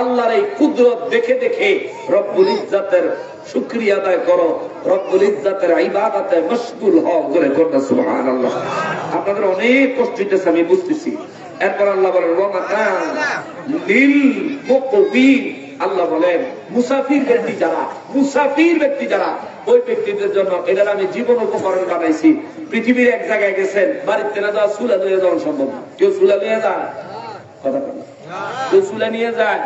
আল্লাহর এই কুদরত দেখে দেখে রব্বুল ইজ্জতের শুকরিয়া আদায় করো, রব্বুল ইজ্জতের ইবাদতে মশগুল হও। জোরে কন্যা সুবহানাল্লাহ। আপনাদের অনেক কষ্ট হইতেছে আমি বুঝতেছি। এরপর আল্লাহ বলেন ওয়া মাতাআন লিল মুকওয়িন। আল্লাহ বলেন মুসাফির ব্যক্তি যারা, মুসাফির ব্যক্তি যারা, ওই ব্যক্তিদের জন্য এটার আমি জীবন উপকরণ বানাইছি। পৃথিবীর এক জায়গায় গেছেন, বাড়িতে না যাওয়া চুলা লইয়া যাওয়া সম্ভব না। কেউ চুলা লইয়া যায়? কথা বলে কেউ চুলা নিয়ে যায়,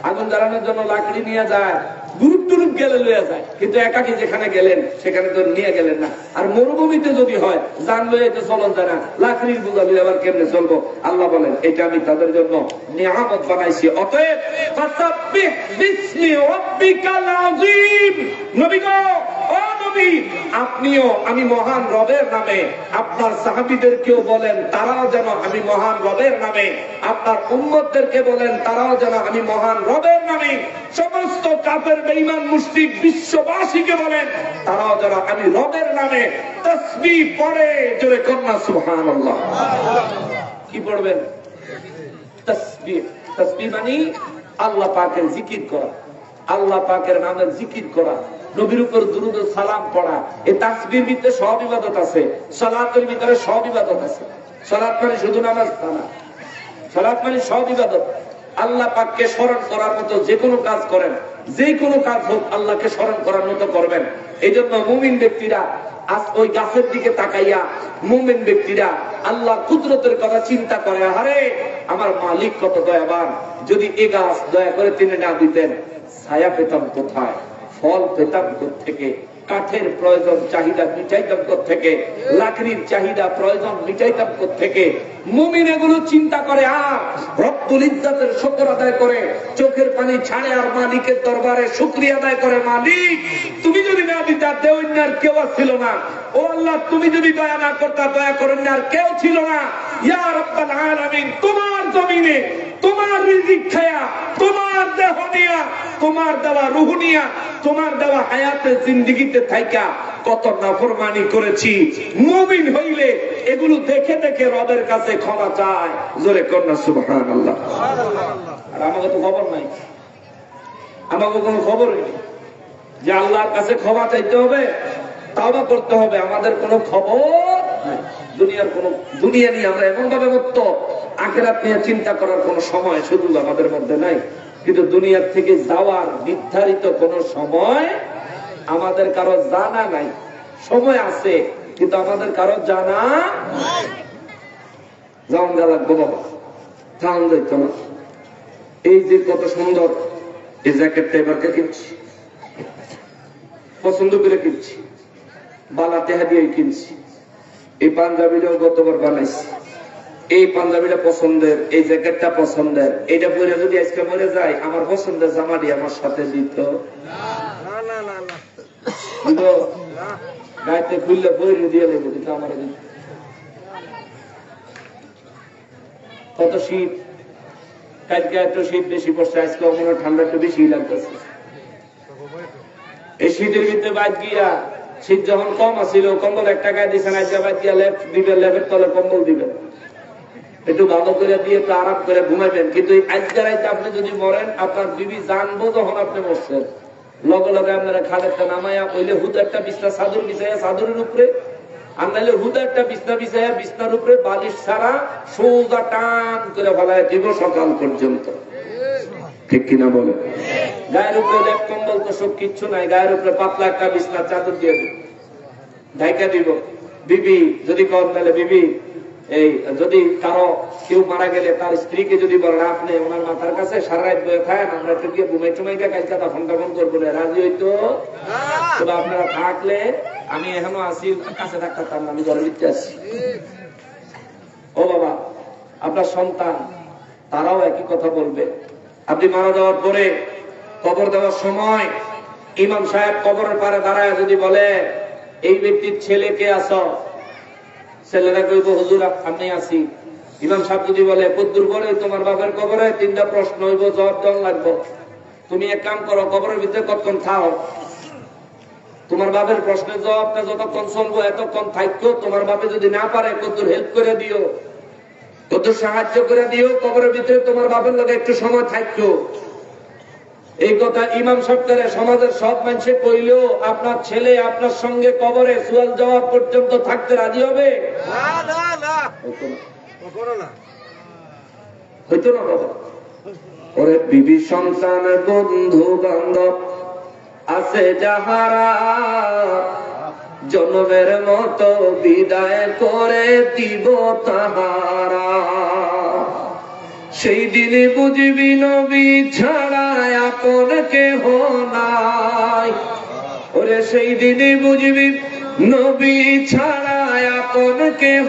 আগুন জ্বালানোর জন্য লাকড়ি নিয়ে যায়, গ্রুপ টুরুপ গেলে লইয়া যায়, কিন্তু একাকি যেখানে গেলেন সেখানে তো নিয়ে গেলেন না। আর মরুভূমিতে যদি হয় জান লইয়া তো চলন যায় না, লাকড়ির বোঝা লইয়া আবার কেমনে চলবো? আল্লাহ বলেন এটা আমি তাদের জন্য নিয়ামত বানাইছি। অতএব ফাসাব্বিহ বিসমি রাব্বিকাল আযীম। নবী গো, ও নবী, আপনিও আমি মহান রবের নামে, আপনার সাহাবীদেরকেও বলেন তারাও যেন আমি মহান রবের নামে, আপনার উম্মতদেরকে বলেন তারাও যেন আমি মহান রবের নামে, সমস্ত কাফের বেঈমান মুশরিক বিশ্ববাসীকে বলেন তারাও যেন আমি রবের নামে তাসবিহ পড়ে। জোরে কন্যা সুবহানাল্লাহ। কি পড়বেন? তাসবিহ। তাসবিহ মানে আল্লাহ পাকের জিকির করা, আল্লাহ পাকের নামের জিকির করা, নবীর উপর দুরূদ ও সালাম পড়া। এই তাসবিহর ভিতরে সব ইবাদত আছে, সালাতের ভিতরে সব ইবাদত আছে। সালাত মানে শুধু নামাজ না, সালাত মানে সব ইবাদত। আল্লাহ পাককে স্মরণ করার মতো যে কোনো কাজ করেন, যে কোনো কাজ হোক আল্লাহকে স্মরণ করার মতো করবেন। এই জন্য মুমিন ব্যক্তিরা আজ ওই গাছের দিকে তাকাইয়া মুমিন ব্যক্তিরা আল্লাহ কুদরতের কথা চিন্তা করে, আরে আমার মালিক কত দয়াবান, যদি এ গাছ দয়া করে তিনি না দিতেন ছায়া পেতাম কোথায়, ফল পেতাম থেকে, কাঠের প্রয়োজন চাহিদা মিটাইতাম থেকে, লাকড়ির চাহিদা প্রয়োজন মিটাইতাম থেকে। মুমিন এগুলো চিন্তা করে আর রব্বুল ইজ্জতের শুকর আদায় করে, চোখের পানি ছাড়ে আর মালিকের দরবারে শুকরিয়া আদায় করে, মালিক তুমি যদি না দিতা দেওয়ার কেউ ছিল না, ও আল্লাহ তুমি যদি দয়া না করতা দয়া করেন আর কেউ ছিল না। ইয়া রাব্বাল আলামিন, তোমার জমিনে তোমার রিজিক খায়া, তোমার দেহ নিয়া, তোমার দেওয়া রূহ নিয়া, তোমার দেওয়া হায়াতে জিন্দেগিতে থাইকা কত নাফরমানি করেছি। মুমিন হইলে এগুলো দেখে দেখে রবের কাছে ক্ষমা চায়। জোরে কন্যা সুবহানাল্লাহ। আর আমাকে তো খবর নাই, আমাকে কোনো খবরই নেই যে আল্লাহর কাছে ক্ষমা চাইতে হবে, তাওবা করতে হবে, আমাদের কোনো খবর নাই। দুনিয়ার কোন দুনিয়া নিয়ে আমরা এমন ভাবে মুক্ত, আখিরাত নিয়ে চিন্তা করার কোন সময় শুধু আমাদের মধ্যে নাই। কিন্তু দুনিয়ার থেকে যাওয়ার নির্ধারিত কোন সময় আমাদের কারো জানা নাই। সময় আছে কিন্তু আমাদের কারো জানা যাওয়ান যা লাগবো বাবা, যাওয়ান যাইতো না। এই যে কত সুন্দর এই জ্যাকেটটা এবারকে কিনছি, পছন্দ করে কিনছি, বালা টেহা দিয়ে কিনছি। এই পাঞ্জাবিটাও গতবার বানাইছি, এই পাঞ্জাবিটা পছন্দের, এই জ্যাকেটটা পছন্দের। এটা পরে যদি আজকে মরে যায় আমার পছন্দের জামাটি আমার সাথে দিত, গাইতে খুললে বই দিয়ে দেবো, কিন্তু আমার কত শীত, কালকে একটু শীত বেশি পড়ছে, আজকে মনে ঠান্ডা একটু বেশি লাগতেছে। এই শীতের ভিতরে বাদ গিয়া শীত যখন কম আছিল কম্বল একটা গায়ে দিচ্ছেন, আজকে বাদ গিয়া লেপ দিবেন, লেপের তলে কম্বল দিবেন, একটু ভালো করে দিয়ে একটু আরাম করে ঘুমাইবেন। কিন্তু আজকে রাইতে আপনি যদি মরেন আপনার বিবি জানবো যখন আপনি মরছেন, লগে লগে আপনারা খালেরটা নামাইয়া ওইলে হুদ একটা বিছনা চাদর বিছাইয়া চাদরের উপরে, আর নাইলে হুদ একটা বিছনা বিছাইয়া বিছনার উপরে বালিশ ছাড়া সোজা টান করে ফেলায় দিব সকাল পর্যন্ত। ঠিক কিনা বলে? গায়ের উপরে লেপ কম্বল তো সব কিচ্ছু নাই, গায়ের উপরে পাতলা একটা বিছনা চাদর দিয়ে দিব, ঢাইকা দিব। বিবি যদি কন তাহলে বিবি এই যদি কারো কেউ মারা গেলে তার স্ত্রীকে যদি বলেন আপনি ওনার মাথার কাছে সারা রাত বয়ে খায়, আমরা একটু গিয়ে ঘুমাই টুমাইকা কাজটা তখন তখন করবো, রাজি হইতো? তবে আপনারা থাকলে আমি এখনো আসি, কাছে থাকতাম না, আমি ঘরে লিখতে আসছি। ও বাবা, আপনার সন্তান তারাও একই কথা বলবে। আপনি মারা যাওয়ার পরে কবর দেওয়ার সময় ইমাম সাহেব কবরের পারে দাঁড়ায় যদি বলে এই ব্যক্তির ছেলে কে আছো, ছেলেরা কইব হুজুর আমি আছি। ইমাম সাহেব যদি বলে কদ্দুর পরে তোমার বাপের কবরে, তিনটা প্রশ্ন হইব, জবাব দেওয়া লাগবো। তুমি এক কাম করো, কবরের ভিতরে কতক্ষণ থাও, তোমার বাপের প্রশ্নের জবাবটা যতক্ষণ শুনবো এতক্ষণ থাকতো। তোমার বাপে যদি না পারে কদ্দুর হেল্প করে দিও, কদ্দুর সাহায্য করে দিও, কবরের ভিতরে তোমার বাপের লোক একটু সময় থাকতো। এই কথা ইমাম সাহেব সমাজের সব মানুষে কইলেও আপনার ছেলে আপনার সঙ্গে কবরে সুয়াল জবাব পর্যন্ত থাকতে রাজি হবে? হইতো না বাবা। ওরে বিবি সন্তান বন্ধু বান্ধব আছে যাহারা, জন্মের মতো বিদায় করে দিব তাহারা। সেই দিনে বুঝবি নবী ছাড়া আপন কেহ নাই। ওরে সেই দিনে বুঝবি নবী ছাড়া আপন কেহ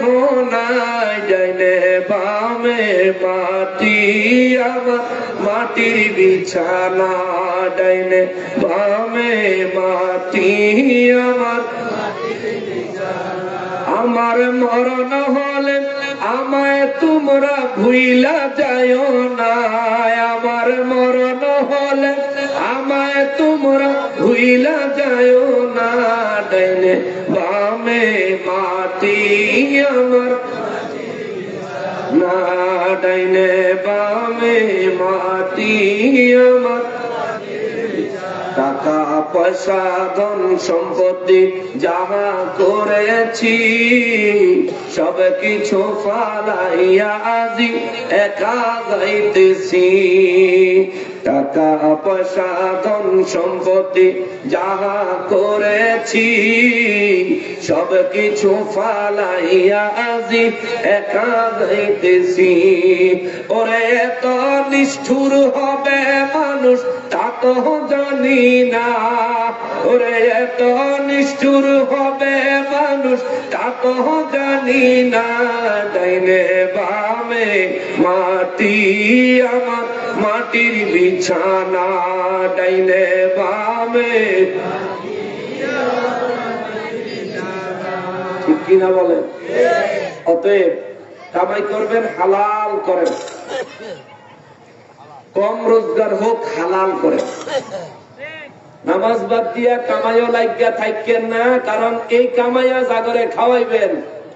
নাই। ডাইনে বামে মাটি আমার মাটির বিছানা, ডাইনে বামে মাটি আমার। আমার মরণ হলে আমায় তোমরা ভুইলা যাও না, আমার মরণ হলে আমায় তোমরা ভুইলা যাও না। ডাইনে বামে মাটি আমার না, ডাইনে বামে মাটি আমার। টাকা পয়সা ধন সম্পত্তি যাহা করেছি সব কিছু ফালাইয়া আজি একা যাইতেছি। টাকা পয়সা ধন সম্পত্তি যাহা করেছি সব কিছু ফালাইয়া আজি একা যাইতেছি। ওরে এত নিষ্ঠুর হবে মানুষ তা তো জানি না, ওরে এত নিষ্ঠুর হবে মানুষ তা তো জানি না। ডাইনে বামে মাটি আমার মাটির বিছানা, ডাইনে বামে। ঠিক কিনা বলেন? অতএব কামাই করবেন, হালাল করেন, কম রোজগার হোক হালাল করেন। নামাজ বাদ দিয়া কামাইও লাগিয়া থাকেন না, কারণ এই কামাইয়া জাগরে খাওয়াইবেন,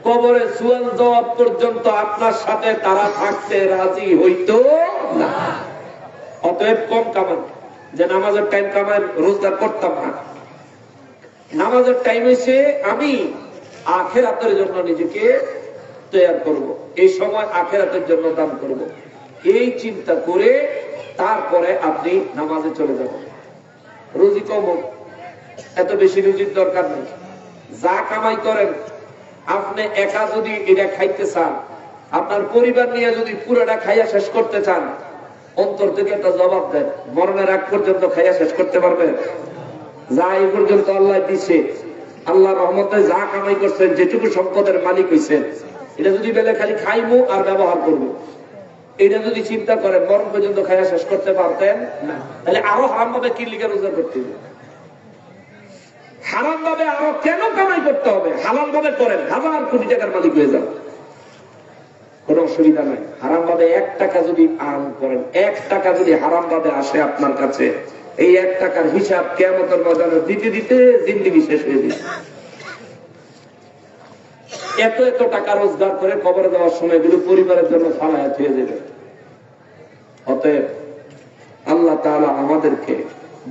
কবরে সুয়াল জবাব পর্যন্ত আপনার সাথে তারা থাকতে রাজি হইতো না। অতএব কম কামান, যে নামাজের টাইম কামাই রোজগার করতাম না। নামাজের টাইম হয়েছে আমি আখিরাতের জন্য নিজেকে তৈয়ার করব, এই সময় আখিরাতের জন্য দান করব, এই চিন্তা করে তারপরে আপনি নামাজে চলে যাবেন। রুজি কম হোক, এত বেশি রুজির দরকার নেই। যা কামাই করেন আপনি একা যদি এটা খাইতে চান, আপনার পরিবার নিয়ে যদি পুরোটা খাইয়া শেষ করতে চান, অন্তর থেকে একটা জবাব দেন, মরণের আগ পর্যন্ত খাইয়া শেষ করতে পারবেন? যা এই পর্যন্ত আল্লাহ দিছে, আল্লাহ রহমতে যা কামাই করছেন, যেটুকু সম্পদের মালিক হয়েছেন, এটা যদি বেলে খালি খাইবো আর ব্যবহার করবো, এটা যদি চিন্তা করেন মরণ পর্যন্ত খাইয়া শেষ করতে পারতেন না, তাহলে আরো হারাম ভাবে কি লিখে রোজগার করতে হবে? হারাম ভাবে আরো কেন কামাই করতে হবে? হালাল ভাবে করেন, 1000 কোটি টাকার মালিক হয়ে যান, কোন অসুবিধা নাই। হারাম ভাবে 1 টাকা যদি আর্ন করেন, 1 টাকা যদি হারাম ভাবে আসে আপনার কাছে, এই 1 টাকার হিসাব কিয়ামতের ময়দানে দিতে দিতে জিন্দেগি শেষ হয়ে যাবে। এত এত টাকা রোজগার করে কবরে দেওয়ার সময় এগুলো পরিবারের জন্য ফালায়াত হয়ে যাবে। অতএব আল্লাহ তাআলা আমাদেরকে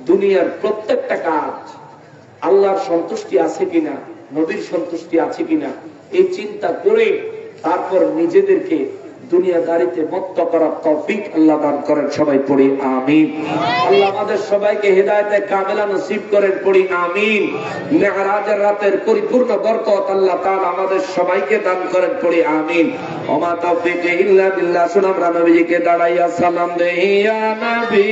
দুনিয়ার প্রত্যেকটা কাজ আল্লাহর সন্তুষ্টি আছে কিনা, নবীর সন্তুষ্টি আছে কিনা, এই চিন্তা করে তারপর নিজেদেরকে দুনিয়াদারিতে মত্ত করার তৌফিক আল্লাহ দান করেন। সবাই পড়ি আমিন। আল্লাহ আমাদের সবাইকে হেদায়েতে কামেলা নসিব করেন, পড়ি আমিন। মেরাজের রাতের পরিপূর্ণ বরকত আল্লাহ তাআলা আমাদের সবাইকে দান করেন, পড়ি আমিন। ওমা তাওফিক ইল্লা বিল্লাহ। শুনুন আমরা নবীজিকে দাঁড়াইয়া সালাম দেই, ইয়া নবী